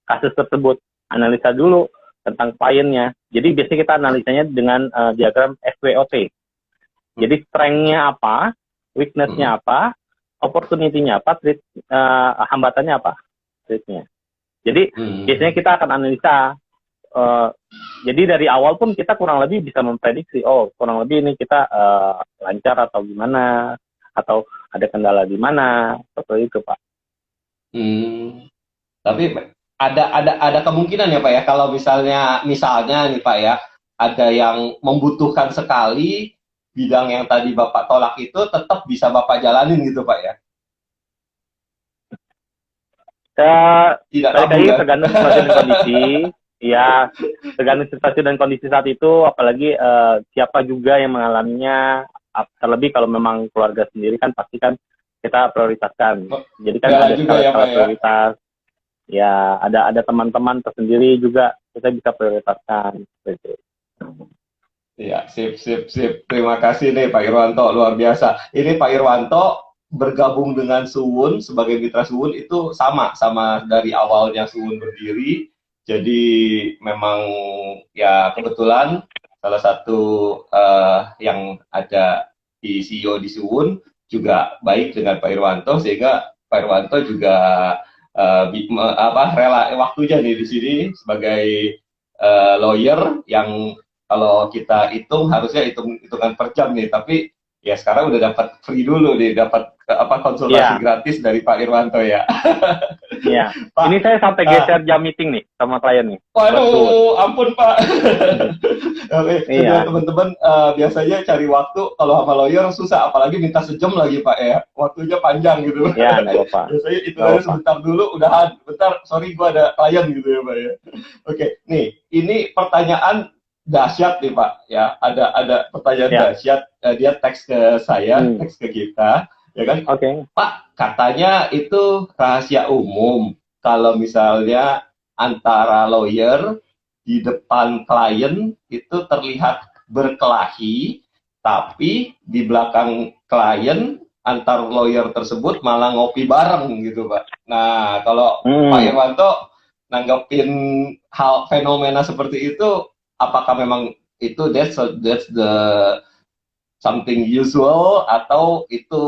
kasus tersebut, analisa dulu tentang kliennya. Jadi biasanya kita analisanya dengan diagram SWOT. Jadi strength-nya apa, weakness-nya apa, opportunity-nya apa, hambatannya apa, treatnya. Jadi biasanya kita akan analisa. Jadi dari awal pun kita kurang lebih bisa memprediksi, kurang lebih ini kita lancar atau gimana, atau ada kendala di mana, seperti itu Pak. Tapi ada kemungkinan ya Pak ya, kalau misalnya nih Pak ya, ada yang membutuhkan sekali bidang yang tadi Bapak tolak itu tetap bisa Bapak jalanin gitu Pak ya? Tidak tergantung situasi dan kondisi. Ya, tergantung situasi dan kondisi saat itu, apalagi siapa juga yang mengalaminya. Terlebih kalau memang keluarga sendiri kan pasti kan kita prioritaskan. Jadi kan ada skala prioritas. Ya, ada teman-teman tersendiri juga kita bisa prioritaskan. Gitu. Ya, sip. Terima kasih nih Pak Irwanto, luar biasa. Ini Pak Irwanto bergabung dengan Suwun sebagai mitra Suwun itu sama dari awalnya Suwun berdiri. Jadi memang ya kebetulan salah satu yang ada di CEO di Suwun juga baik dengan Pak Irwanto, sehingga Pak Irwanto juga rela waktunya nih di sini sebagai lawyer yang kalau kita hitung harusnya hitungan per jam nih, tapi ya sekarang udah dapat free dulu nih, dapat konsultasi gratis dari Pak Irwanto ya. Iya. Ini saya sampai geser jam meeting nih sama klien nih. Waduh, ampun Pak. Iya. Teman-teman biasanya cari waktu kalau sama lawyer susah, apalagi minta sejam lagi Pak ya. Waktunya panjang gitu. Iya, nggak apa-apa. Biasanya itu sebentar dulu, udahan. Bentar, sorry gua ada klien gitu ya Pak ya. Oke, nih ini pertanyaan dahsyat nih Pak ya, ada pertanyaan dahsyat, dia teks ke saya, teks ke kita ya kan. Pak, katanya itu rahasia umum kalau misalnya antara lawyer di depan klien itu terlihat berkelahi, tapi di belakang klien antar lawyer tersebut malah ngopi bareng gitu Pak. Nah kalau Pak Irwanto nanggepin hal fenomena seperti itu, apakah memang itu that's the something usual atau itu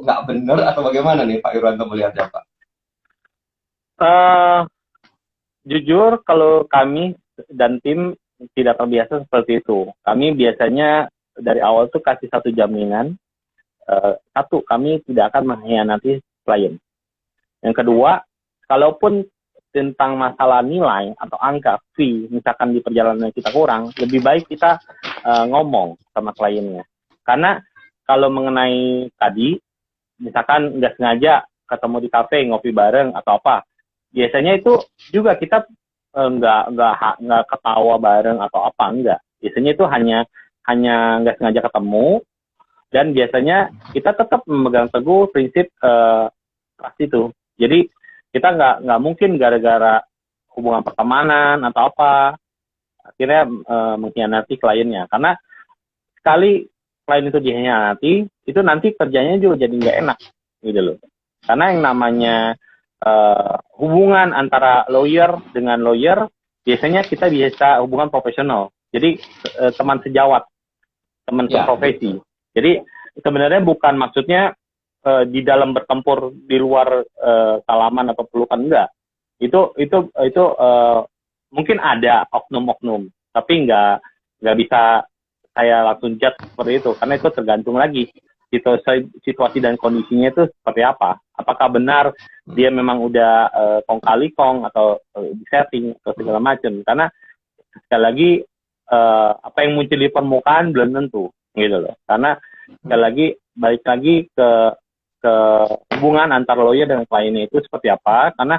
nggak benar atau bagaimana nih Pak Irwanto melihatnya Pak? Jujur kalau kami dan tim tidak terbiasa seperti itu. Kami biasanya dari awal tuh kasih satu jaminan. Satu, kami tidak akan mengkhianati klien. Yang kedua, kalaupun tentang masalah nilai atau angka fee, misalkan di perjalanan kita kurang, lebih baik kita ngomong sama kliennya. Karena kalau mengenai tadi, misalkan nggak sengaja ketemu di kafe ngopi bareng atau apa, biasanya itu juga kita nggak ketawa bareng atau apa, enggak. Biasanya itu hanya nggak sengaja ketemu, dan biasanya kita tetap memegang teguh prinsip trust itu. Jadi kita nggak mungkin gara-gara hubungan pertemanan atau apa akhirnya mengkhianati kliennya. Karena sekali klien itu dikhianati, itu nanti kerjanya juga jadi nggak enak gitu loh. Karena yang namanya hubungan antara lawyer dengan lawyer biasanya kita biasa hubungan profesional. Jadi teman sejawat, teman seprofesi. Jadi sebenarnya bukan maksudnya di dalam bertempur di luar salaman atau pelukan, enggak. Itu mungkin ada oknum-oknum, tapi nggak bisa saya langsung judge seperti itu, karena itu tergantung lagi situasi dan kondisinya itu seperti apa. Apakah benar dia memang udah kong kali kong atau disetting atau segala macam. Karena sekali lagi apa yang muncul di permukaan belum tentu gitu loh. Karena sekali lagi balik lagi ke hubungan antara lawyer dan kliennya itu seperti apa. Karena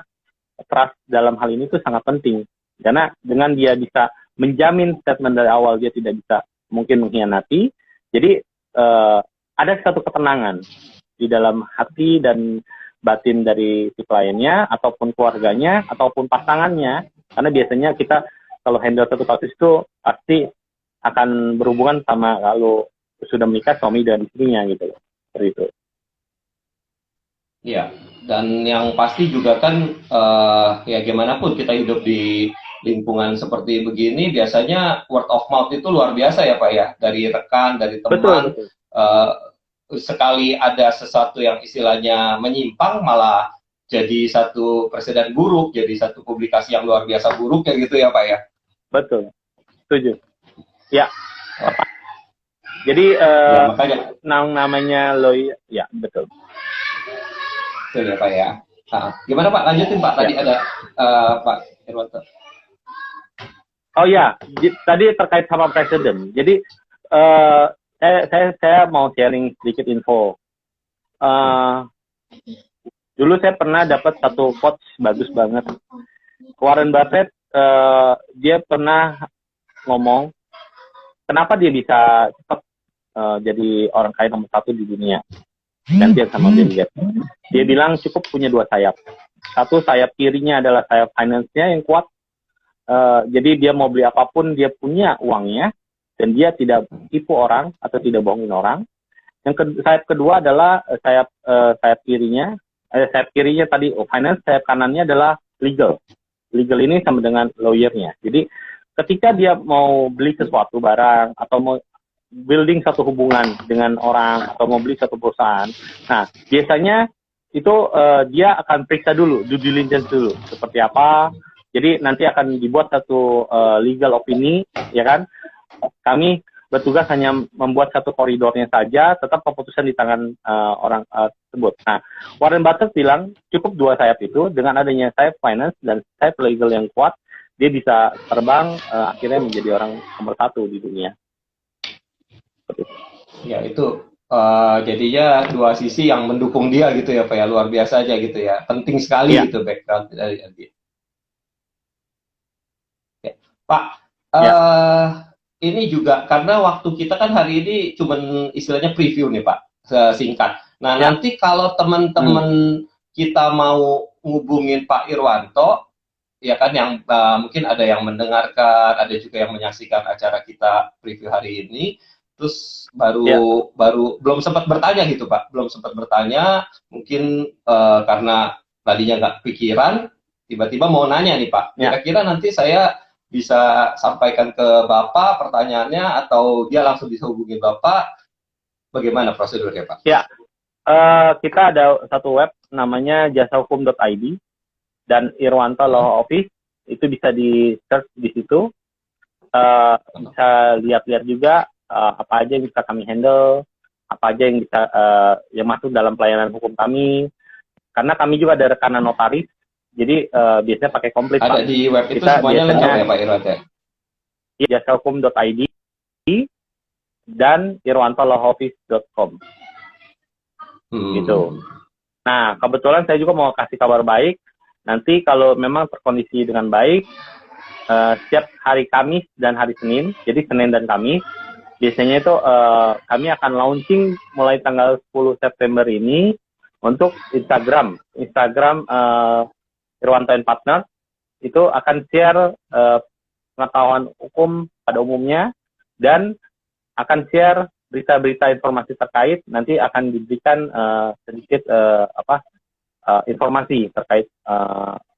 trust dalam hal ini itu sangat penting. Karena dengan dia bisa menjamin statement dari awal dia tidak bisa mungkin mengkhianati, jadi ada satu ketenangan di dalam hati dan batin dari si kliennya ataupun keluarganya ataupun pasangannya. Karena biasanya kita kalau handle satu kasus itu pasti akan berhubungan sama kalau sudah menikah suami dan istrinya gitu loh. Seperti itu. Ya, dan yang pasti juga kan ya gimana pun kita hidup di lingkungan seperti begini, biasanya word of mouth itu luar biasa ya Pak ya, dari rekan, dari teman. Betul. Sekali ada sesuatu yang istilahnya menyimpang malah jadi satu presiden buruk, jadi satu publikasi yang luar biasa buruk ya gitu ya Pak ya. Betul, setuju. Ya. Jadi ya, makanya namanya lawyer, ya betul. Betul ya Pak ya. Nah, gimana Pak? Lanjutin Pak. Tadi ada Pak Irwanto. Oh ya, tadi terkait sama presiden. Jadi saya mau sharing sedikit info. Dulu saya pernah dapat satu quotes bagus banget. Warren Buffett dia pernah ngomong kenapa dia bisa cepat jadi orang kaya nomor 1 di dunia. Dan dia sama Bill Gates. Dia bilang cukup punya 2 sayap. Satu sayap kirinya adalah sayap finance-nya yang kuat. Jadi dia mau beli apapun dia punya uangnya dan dia tidak tipu orang atau tidak bohongin orang. Sayap kedua adalah sayap kirinya. Sayap kirinya tadi finance, sayap kanannya adalah legal. Legal ini sama dengan lawyer-nya. Jadi ketika dia mau beli sesuatu barang atau mau building satu hubungan dengan orang atau mau beli satu perusahaan. Nah, biasanya itu dia akan periksa dulu, due diligence dulu, seperti apa. Jadi nanti akan dibuat satu legal opini, ya kan? Kami bertugas hanya membuat satu koridornya saja, tetap keputusan di tangan orang tersebut. Nah, Warren Buffett bilang cukup 2 sayap itu, dengan adanya sayap finance dan sayap legal yang kuat, dia bisa terbang akhirnya menjadi orang nomor 1 di dunia. Ya itu jadinya 2 sisi yang mendukung dia gitu ya Pak ya, luar biasa aja gitu ya, penting sekali ya. Itu background dari dia. Ya. Pak, ini juga karena waktu kita kan hari ini cuman istilahnya preview nih Pak, singkat. Nah nanti kalau teman-teman kita mau ngubungin Pak Irwanto, ya kan yang mungkin ada yang mendengarkan, ada juga yang menyaksikan acara kita preview hari ini, terus Ya, baru belum sempat bertanya gitu Pak, belum sempat bertanya, mungkin karena tadinya nggak pikiran, tiba-tiba mau nanya nih Pak, ya, kira-kira nanti saya bisa sampaikan ke Bapak pertanyaannya atau dia langsung bisa hubungi Bapak, bagaimana prosedurnya Pak? ya. Kita ada satu web namanya jasahukum.id dan Irwanto Law Office, itu bisa di search di situ. Bisa lihat-lihat juga apa aja yang bisa kami handle, apa aja yang bisa yang masuk dalam pelayanan hukum kami. Karena kami juga ada rekanan notaris, jadi biasanya pakai komplit Ada Pak. di web itu Kita semuanya biasanya lengkap ya Pak Irwan ya? jasahukum.id dan irwantolawoffice.com gitu. Nah, kebetulan saya juga mau kasih kabar baik. Nanti kalau memang terkondisi dengan baik, setiap hari Kamis dan hari Senin, jadi Senin dan Kamis, biasanya itu kami akan launching mulai tanggal 10 September ini untuk Instagram Irwanto and Partners, itu akan share pengetahuan hukum pada umumnya dan akan share berita-berita informasi terkait, nanti akan diberikan sedikit informasi terkait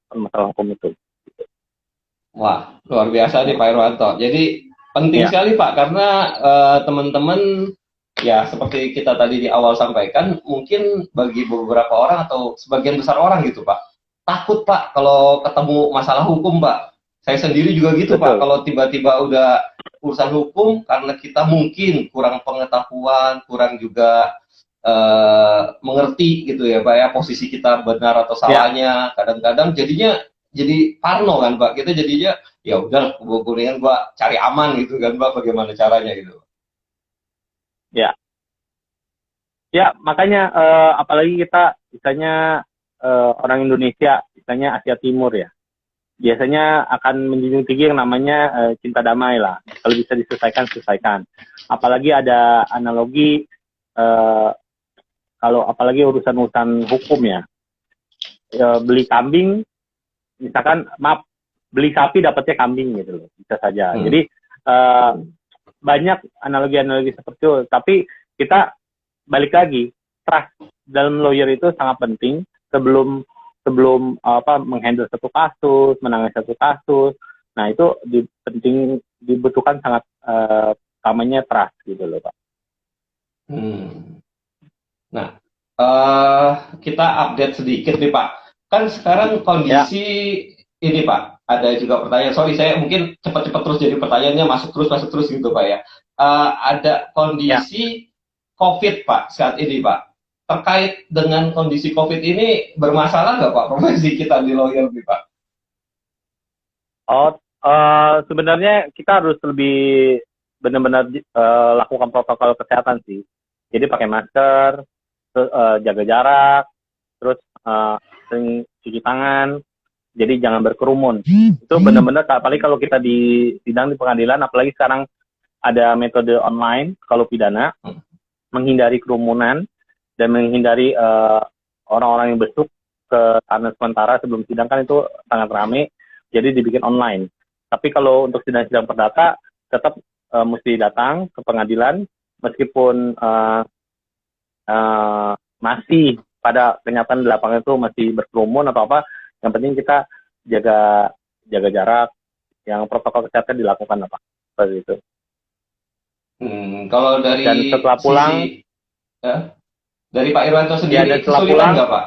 permasalahan hukum itu. Wah, luar biasa nih Pak Irwanto. Jadi penting Ya, sekali Pak, karena teman-teman ya seperti kita tadi di awal sampaikan, mungkin bagi beberapa orang atau sebagian besar orang gitu Pak, takut Pak kalau ketemu masalah hukum Pak. Saya sendiri juga gitu Pak, betul. kalau tiba-tiba udah urusan hukum, karena kita mungkin kurang pengetahuan, kurang juga mengerti gitu ya Pak ya, posisi kita benar atau Ya, salahnya, kadang-kadang jadinya jadi parno kan Pak, kita jadinya ya udah kemudian gua cari aman gitu kan Pak, bagaimana caranya gitu. ya. Ya, makanya apalagi kita misalnya orang Indonesia, misalnya Asia Timur ya, biasanya akan menjunjung tinggi yang namanya cinta damai lah. Kalau bisa diselesaikan, selesaikan. Apalagi ada analogi, kalau apalagi urusan-urusan hukum ya, beli kambing, misalkan maaf, beli sapi dapatnya kambing gitu loh, bisa saja. Jadi banyak analogi-analogi seperti itu. Tapi kita balik lagi, trust dalam lawyer itu sangat penting sebelum menghandle satu kasus, menangani satu kasus. Nah, itu penting, dibutuhkan sangat utamanya trust gitu loh Pak. Nah, kita update sedikit nih Pak. Kan sekarang kondisi ini Pak, ada juga pertanyaan. Sorry, saya mungkin cepat-cepat terus jadi pertanyaannya masuk terus gitu Pak ya. Ada kondisi COVID Pak saat ini Pak. Terkait dengan kondisi COVID ini bermasalah nggak Pak profesi kita di lawyer nih Pak? Sebenarnya kita harus lebih benar-benar lakukan protokol kesehatan sih. Jadi pakai masker, terus, jaga jarak, terus sering cuci tangan, jadi jangan berkerumun. Itu benar-benar, apalagi kalau kita di sidang di pengadilan, apalagi sekarang ada metode online kalau pidana, menghindari kerumunan dan menghindari orang-orang yang besuk ke tanah sementara sebelum sidang, kan itu sangat ramai, jadi dibikin online. Tapi kalau untuk sidang-sidang perdata tetap mesti datang ke pengadilan, meskipun masih pada kenyataan di lapangan itu masih berkerumun atau apa, yang penting kita jaga jarak, yang protokol kesehatan dilakukan apa seperti itu. Kalau dari dan setelah pulang sisi, dari Pak Irwanto sendiri ya, kesulitan nggak Pak?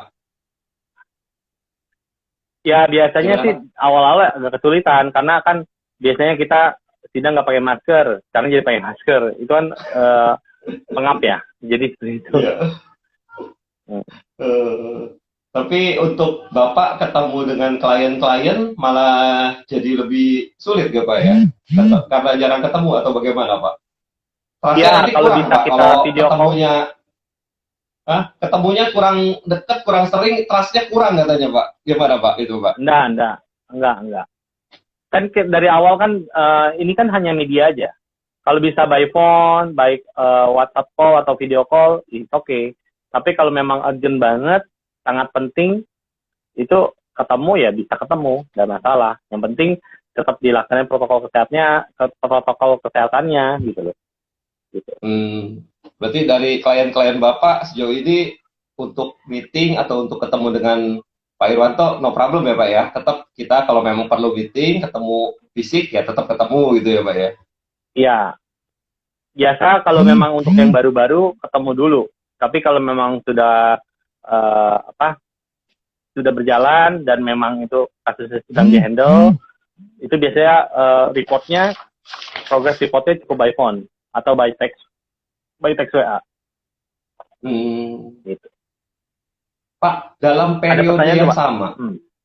Ya biasanya Gimana, sih Pak? awal-awal agak kesulitan karena kan biasanya kita sidang nggak pakai masker, sekarang jadi pakai masker, itu kan pengap ya, jadi seperti itu. Tapi untuk Bapak ketemu dengan klien-klien malah jadi lebih sulit ya Pak ya? Karena jarang ketemu atau bagaimana Pak? Ya, Nanti kalau kurang bisa Pak, kita kalau video call. ketemunya kurang dekat, kurang sering, trust-nya kurang katanya Pak. Gimana Pak itu Pak? Enggak. Kan dari awal kan ini kan hanya media aja. Kalau bisa by phone, by WhatsApp call atau video call, it's okay. Tapi kalau memang urgent banget, sangat penting, itu ketemu ya bisa ketemu, nggak masalah. Yang penting tetap dilaksanakan protokol kesehatannya gitu loh. Gitu. Berarti dari klien-klien Bapak sejauh ini untuk meeting atau untuk ketemu dengan Pak Irwanto no problem ya Pak ya. Tetap kita kalau memang perlu meeting, ketemu fisik ya tetap ketemu gitu ya Pak ya. Iya. Biasa kalau memang untuk yang baru-baru ketemu dulu. Tapi kalau memang sudah sudah berjalan dan memang itu kasusnya sedang dihandle, itu biasanya progress reportnya cukup by phone atau by text WA. Gitu. Pak, dalam periode yang sama,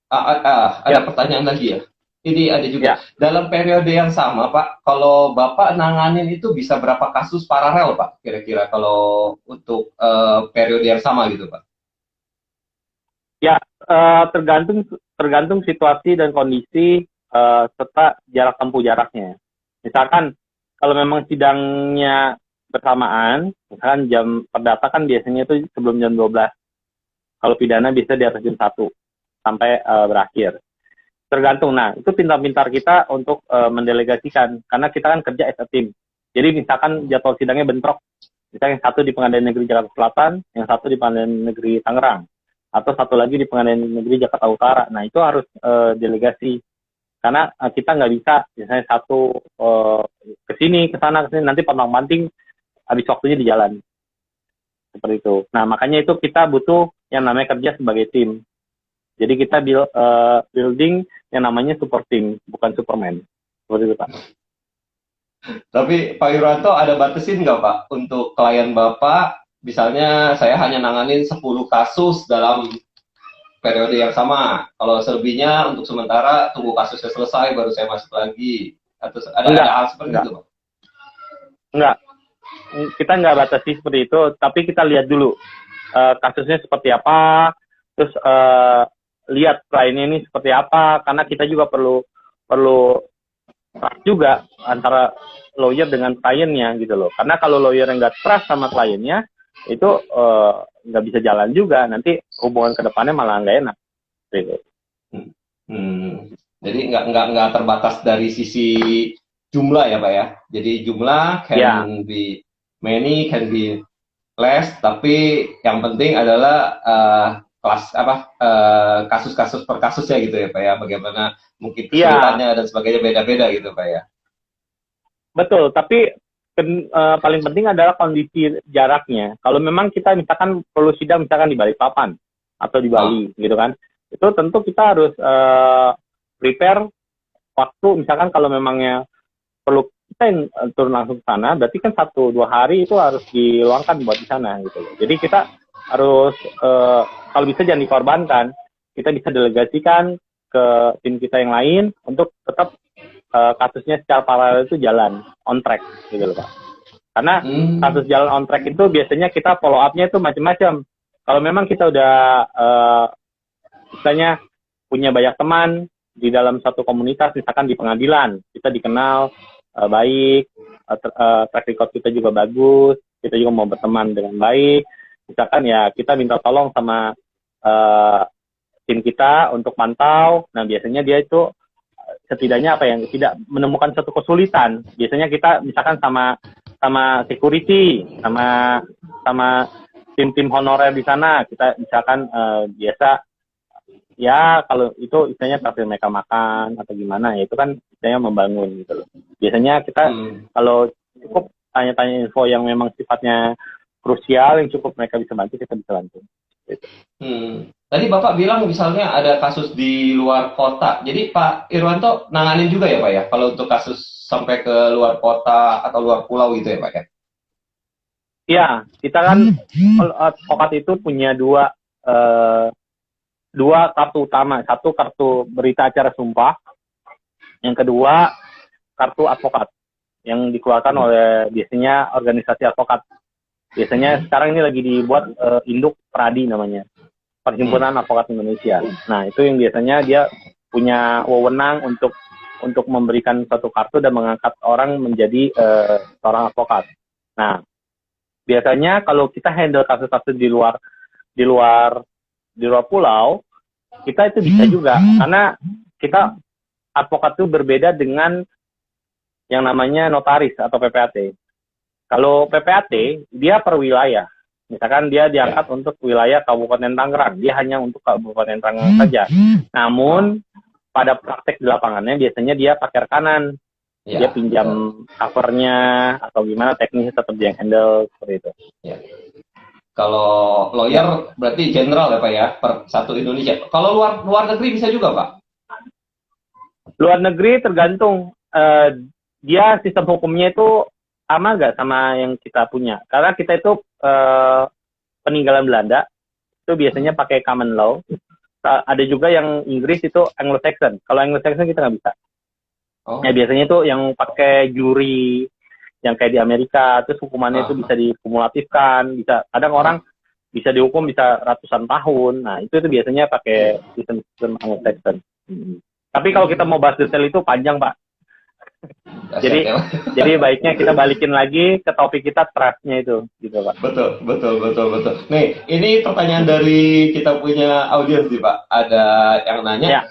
ada pertanyaan lagi ya. Ini ada juga. Dalam periode yang sama, Pak, kalau Bapak nanganin itu bisa berapa kasus paralel, Pak? Kira-kira kalau untuk periode yang sama gitu, Pak? Ya, tergantung situasi dan kondisi serta jarak tempuh jaraknya. Misalkan kalau memang sidangnya bersamaan, misalkan jam perdata kan biasanya itu sebelum jam 12. Kalau pidana bisa di atas jam 1 sampai berakhir. Tergantung. Nah, itu pintar-pintar kita untuk mendelegasikan. Karena kita kan kerja as a team. Jadi misalkan jadwal sidangnya bentrok. Misalnya yang satu di Pengadilan Negeri Jakarta Selatan, yang satu di Pengadilan Negeri Tangerang. Atau satu lagi di Pengadilan Negeri Jakarta Utara. Nah, itu harus delegasi. Karena kita nggak bisa, misalnya satu ke sini, ke sana, ke sini, nanti pantang-panting, habis waktunya di jalan. Seperti itu. Nah, makanya itu kita butuh yang namanya kerja sebagai tim. Jadi kita building yang namanya super team, bukan Superman. Seperti itu, Pak. Tapi Pak Irwanto ada batasin nggak, Pak? Untuk klien Bapak, misalnya saya hanya nanganin 10 kasus dalam periode yang sama. Kalau selebihnya untuk sementara tunggu kasusnya selesai baru saya masuk lagi. Atau ada hal seperti itu, Pak? Enggak. Kita nggak batasi seperti itu, tapi kita lihat dulu kasusnya seperti apa, terus lihat kliennya ini seperti apa, karena kita juga perlu trust juga antara lawyer dengan kliennya gitu loh. Karena kalau lawyer yang nggak trust sama kliennya, itu nggak bisa jalan juga, nanti hubungan kedepannya malah nggak enak. Gitu. Jadi nggak terbatas dari sisi jumlah ya Pak ya. Jadi jumlah can be many, can be less, tapi yang penting adalah kasus-kasus per kasusnya gitu ya Pak ya. Bagaimana mungkin kesulitannya dan sebagainya beda-beda gitu Pak ya. Betul, tapi paling penting adalah kondisi jaraknya. Kalau memang kita misalkan perlu sidang misalkan di Balikpapan atau di Bali gitu kan, itu tentu kita harus prepare waktu. Misalkan kalau memangnya perlu kita turun langsung ke sana, berarti kan 1-2 hari itu harus diluangkan buat di sana gitu loh. Jadi kita harus kalau bisa jangan dikorbankan, kita bisa delegasikan ke tim kita yang lain untuk tetap kasusnya secara paralel itu jalan on track gitu loh Pak. Karena kasus jalan on track itu biasanya kita follow up-nya itu macam-macam. Kalau memang kita udah misalnya punya banyak teman di dalam satu komunitas, misalkan di pengadilan, kita dikenal baik, track record kita juga bagus, kita juga mau berteman dengan baik. Misalkan ya kita minta tolong sama tim kita untuk pantau. Nah biasanya dia itu setidaknya apa yang tidak menemukan satu kesulitan. Biasanya kita misalkan sama security, sama tim honorer di sana, kita misalkan biasa ya kalau itu istilahnya traktir mereka makan atau gimana ya, itu kan istilahnya membangun gitu loh. Biasanya kita kalau cukup tanya-tanya info yang memang sifatnya krusial yang cukup mereka bisa bantu, kita bisa bantu. Gitu. Tadi Bapak bilang misalnya ada kasus di luar kota. Jadi Pak Irwanto nanganin juga ya Pak ya? Kalau untuk kasus sampai ke luar kota atau luar pulau gitu ya Pak ya? Iya, kita kan advokat itu punya dua kartu utama. Satu kartu berita acara sumpah. Yang kedua kartu advokat yang dikeluarkan oleh biasanya organisasi advokat. Biasanya sekarang ini lagi dibuat induk Pradi namanya, Perhimpunan Advokat Indonesia. Nah itu yang biasanya dia punya wewenang untuk memberikan satu kartu dan mengangkat orang menjadi seorang advokat. Nah biasanya kalau kita handle kasus-kasus di luar pulau, kita itu bisa juga, karena kita advokat itu berbeda dengan yang namanya notaris atau PPAT. Kalau PPAT, dia per wilayah. Misalkan dia diangkat untuk wilayah Kabupaten Tangerang, dia hanya untuk Kabupaten Tangerang saja. Namun, pada praktek di lapangannya, biasanya dia pakai rekanan. Dia pinjam covernya, atau gimana, teknisnya tetap dia yang handle, seperti itu. Ya. Kalau lawyer berarti general ya Pak ya, per satu Indonesia. Kalau luar negeri bisa juga Pak? Luar negeri tergantung. Dia sistem hukumnya itu sama nggak sama yang kita punya. Karena kita itu peninggalan Belanda, itu biasanya pakai common law. Ada juga yang Inggris itu Anglo-Saxon. Kalau Anglo-Saxon kita nggak bisa. Ya biasanya itu yang pakai juri, yang kayak di Amerika, terus hukumannya itu bisa dikumulatifkan, bisa kadang orang bisa dihukum bisa ratusan tahun. Nah itu biasanya pakai sistem Anglo-Saxon. Tapi kalau kita mau bahas detail itu panjang Pak. Jadi baiknya kita balikin lagi ke topik kita, trustnya itu, gitu Pak. Betul. Nih, ini pertanyaan dari kita punya audiens nih Pak. Ada yang nanya. Ya.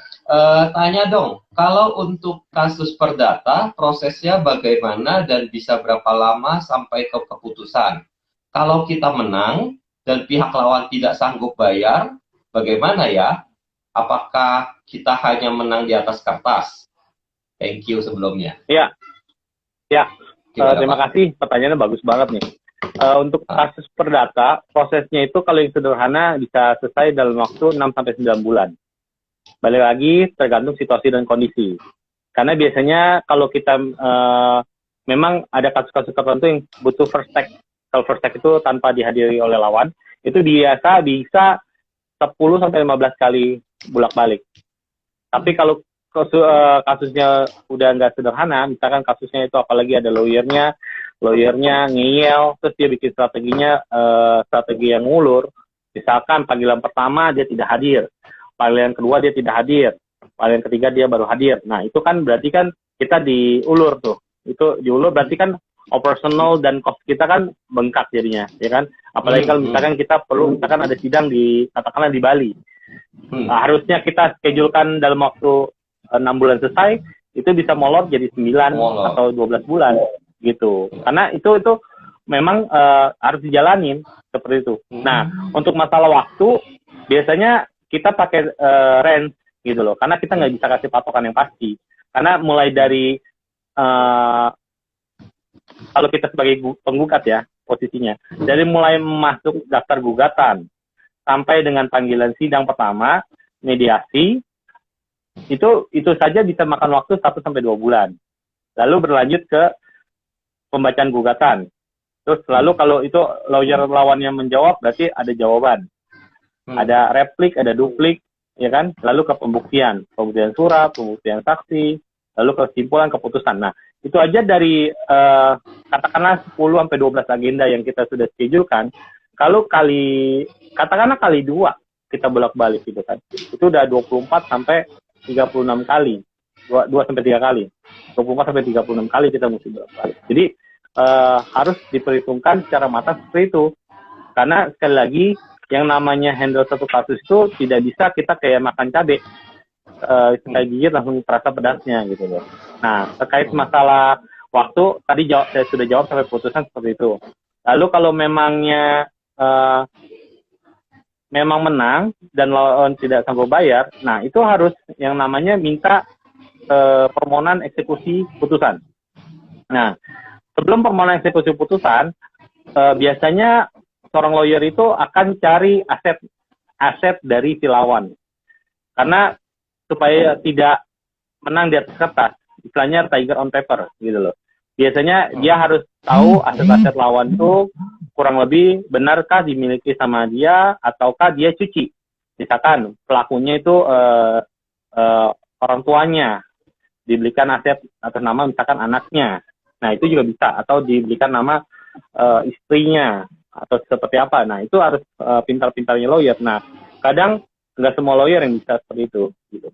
Tanya dong, kalau untuk kasus perdata, prosesnya bagaimana dan bisa berapa lama sampai ke keputusan? Kalau kita menang dan pihak lawan tidak sanggup bayar, bagaimana ya? Apakah kita hanya menang di atas kertas? Thank you sebelumnya. Ya. Terima kasih, pertanyaannya bagus banget nih. Untuk kasus perdata, prosesnya itu kalau yang sederhana bisa selesai dalam waktu 6-9 bulan. Balik lagi tergantung situasi dan kondisi. Karena biasanya kalau kita memang ada kasus-kasus tertentu yang butuh first take. Kalau first take itu tanpa dihadiri oleh lawan, itu biasa bisa 10-15 kali bolak-balik. Tapi kalau kasusnya udah nggak sederhana, misalkan kasusnya itu apalagi ada lawyernya ngeyel, terus dia bikin strategi yang ngulur. Misalkan panggilan pertama dia tidak hadir, panggilan kedua dia tidak hadir, panggilan ketiga dia baru hadir. Nah itu kan berarti kan kita diulur tuh. Itu diulur berarti kan operasional dan cost kita kan bengkak jadinya, ya kan? Apalagi kalau misalkan kita perlu, misalkan ada sidang katakanlah di Bali. Nah, harusnya kita schedulekan dalam waktu 6 bulan selesai, itu bisa molor jadi 9 atau 12 bulan gitu. Karena itu memang harus dijalanin seperti itu. Nah, untuk masalah waktu biasanya kita pakai range gitu loh. Karena kita nggak bisa kasih patokan yang pasti. Karena mulai dari kalau kita sebagai penggugat ya posisinya, dari mulai masuk daftar gugatan sampai dengan panggilan sidang pertama, mediasi, itu saja bisa makan waktu 1-2 bulan. Lalu berlanjut ke pembacaan gugatan. Terus lalu kalau itu lawyer lawan yang menjawab, berarti ada jawaban. Ada replik, ada duplik, ya kan? Lalu ke pembuktian surat, pembuktian saksi, lalu kesimpulan, keputusan. Nah, itu aja dari katakanlah 10-12 agenda yang kita sudah schedulekan. Kalau katakanlah kali 2 kita bolak-balik gitu kan. Itu udah 24-36 kali. 2-3 kali. 24-36 kali kita mesti bolak-balik. Jadi harus diperhitungkan secara matang seperti itu. Karena sekali lagi yang namanya handle satu kasus itu tidak bisa kita kayak makan cabai. Kayak gigit langsung terasa pedasnya gitu loh. Nah, terkait masalah waktu, tadi saya sudah jawab sampai putusan seperti itu. Lalu kalau memangnya memang menang dan lawan tidak sanggup bayar, nah itu harus yang namanya minta permohonan eksekusi putusan. Nah, sebelum permohonan eksekusi putusan, biasanya seorang lawyer itu akan cari aset dari si lawan. Karena supaya tidak menang di atas kertas, istilahnya tiger on paper gitu loh. Biasanya dia harus tahu aset-aset lawan itu kurang lebih benarkah dimiliki sama dia ataukah dia cuci. Misalkan pelakunya itu orang tuanya dibelikan aset atas nama misalkan anaknya. Nah itu juga bisa, atau dibelikan nama istrinya atau seperti apa. Nah itu harus pintar-pintarnya lawyer. Nah kadang nggak semua lawyer yang bisa seperti itu gitu.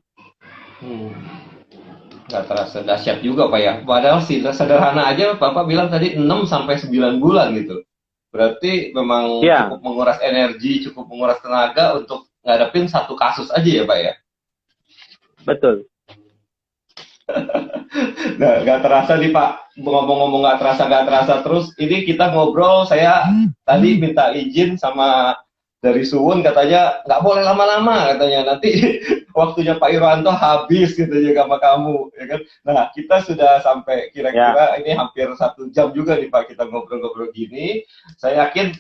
Nggak terasa dahsyat juga Pak ya. Padahal sederhana aja Bapak bilang tadi 6-9 bulan gitu. Berarti memang cukup menguras energi, cukup menguras tenaga untuk ngadepin satu kasus aja ya Pak ya. Betul. Nah, nggak terasa nih Pak, ngomong-ngomong nggak terasa terus. Ini kita ngobrol, saya tadi minta izin sama dari Suwun, katanya nggak boleh lama-lama, katanya nanti waktunya Pak Irwanto habis gitu juga sama kamu, ya kan? Nah, kita sudah sampai kira-kira ini hampir 1 jam juga nih Pak kita ngobrol-ngobrol gini. Saya yakin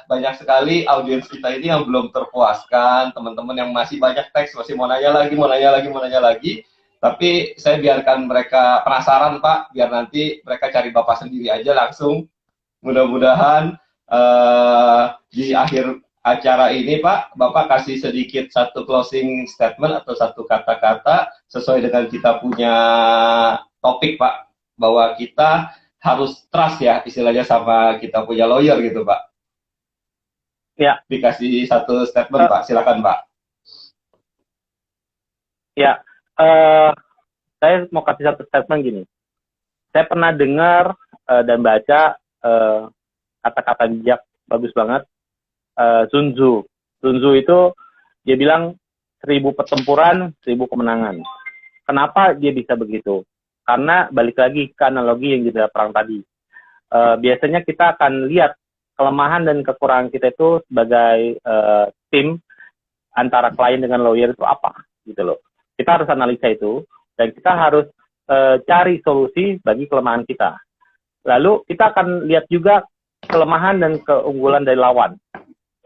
banyak sekali audiens kita ini yang belum terpuaskan, teman-teman yang masih banyak teks, masih mau nanya lagi. Tapi saya biarkan mereka penasaran Pak, biar nanti mereka cari Bapak sendiri aja langsung. Mudah-mudahan di akhir acara ini Pak, Bapak kasih sedikit satu closing statement atau satu kata-kata sesuai dengan kita punya topik Pak, bahwa kita harus trust ya istilahnya sama kita punya lawyer gitu Pak. Ya. Dikasih satu statement Pak, silakan Pak. Ya. Saya mau kasih satu statement gini. Saya pernah dengar dan baca kata-kata bijak bagus banget. Sun Tzu. Sun Tzu itu dia bilang 1000 pertempuran, 1000 kemenangan. Kenapa dia bisa begitu? Karena balik lagi ke analogi yang kita perang tadi. Biasanya kita akan lihat kelemahan dan kekurangan kita itu sebagai tim antara klien dengan lawyer itu apa, gitu loh. Kita harus analisa itu, dan kita harus cari solusi bagi kelemahan kita. Lalu kita akan lihat juga kelemahan dan keunggulan dari lawan,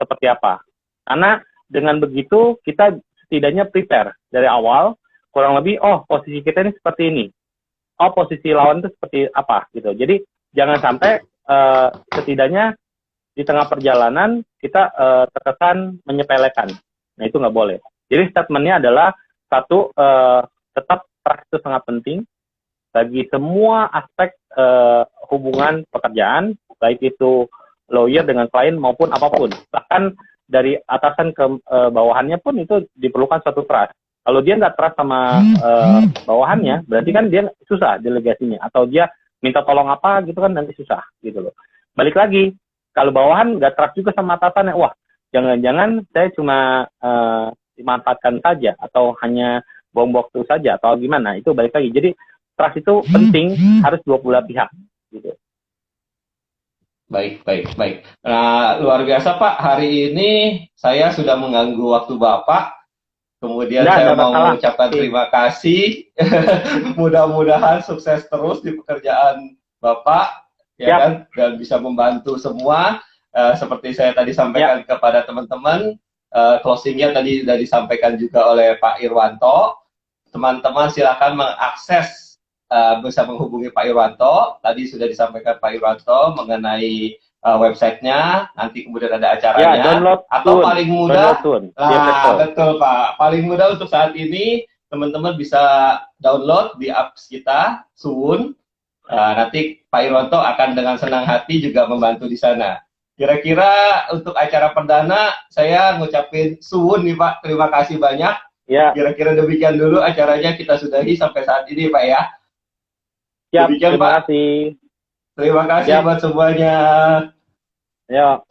seperti apa. Karena dengan begitu, kita setidaknya prepare dari awal, kurang lebih, oh posisi kita ini seperti ini. Oh posisi lawan itu seperti apa, gitu. Jadi jangan sampai setidaknya di tengah perjalanan, kita terkesan menyepelekan. Nah itu nggak boleh. Jadi statementnya adalah, satu, tetap trust itu sangat penting bagi semua aspek hubungan pekerjaan, baik itu lawyer dengan klien maupun apapun. Bahkan dari atasan ke bawahannya pun itu diperlukan suatu trust. Kalau dia nggak trust sama bawahannya, berarti kan dia susah delegasinya. Atau dia minta tolong apa gitu kan nanti susah gitu loh. Balik lagi, kalau bawahan nggak trust juga sama atasannya, wah jangan-jangan saya cuma dimanfaatkan saja atau hanya buang waktu saja atau gimana, itu balik lagi. Jadi trust itu penting, harus dua belah pihak gitu. Baik. Nah, luar biasa Pak, hari ini saya sudah mengganggu waktu Bapak. Kemudian saya mau mengucapkan terima kasih. Mudah-mudahan sukses terus di pekerjaan Bapak, ya kan, dan bisa membantu semua. Seperti saya tadi sampaikan kepada teman-teman, closingnya tadi sudah disampaikan juga oleh Pak Irwanto. Teman-teman silakan mengakses, bisa menghubungi Pak Irwanto. Tadi sudah disampaikan Pak Irwanto mengenai websitenya. Nanti kemudian ada acaranya. Download atau soon. Paling mudah, betul Pak. Paling mudah untuk saat ini teman-teman bisa download di apps kita, Suwun. Nanti Pak Irwanto akan dengan senang hati juga membantu di sana. Kira-kira untuk acara perdana, saya ngucapin suwun nih Pak, terima kasih banyak. Ya. Kira-kira demikian dulu acaranya, kita sudahi sampai saat ini Pak ya. Demikian, terima kasih. Terima kasih buat semuanya. Ya.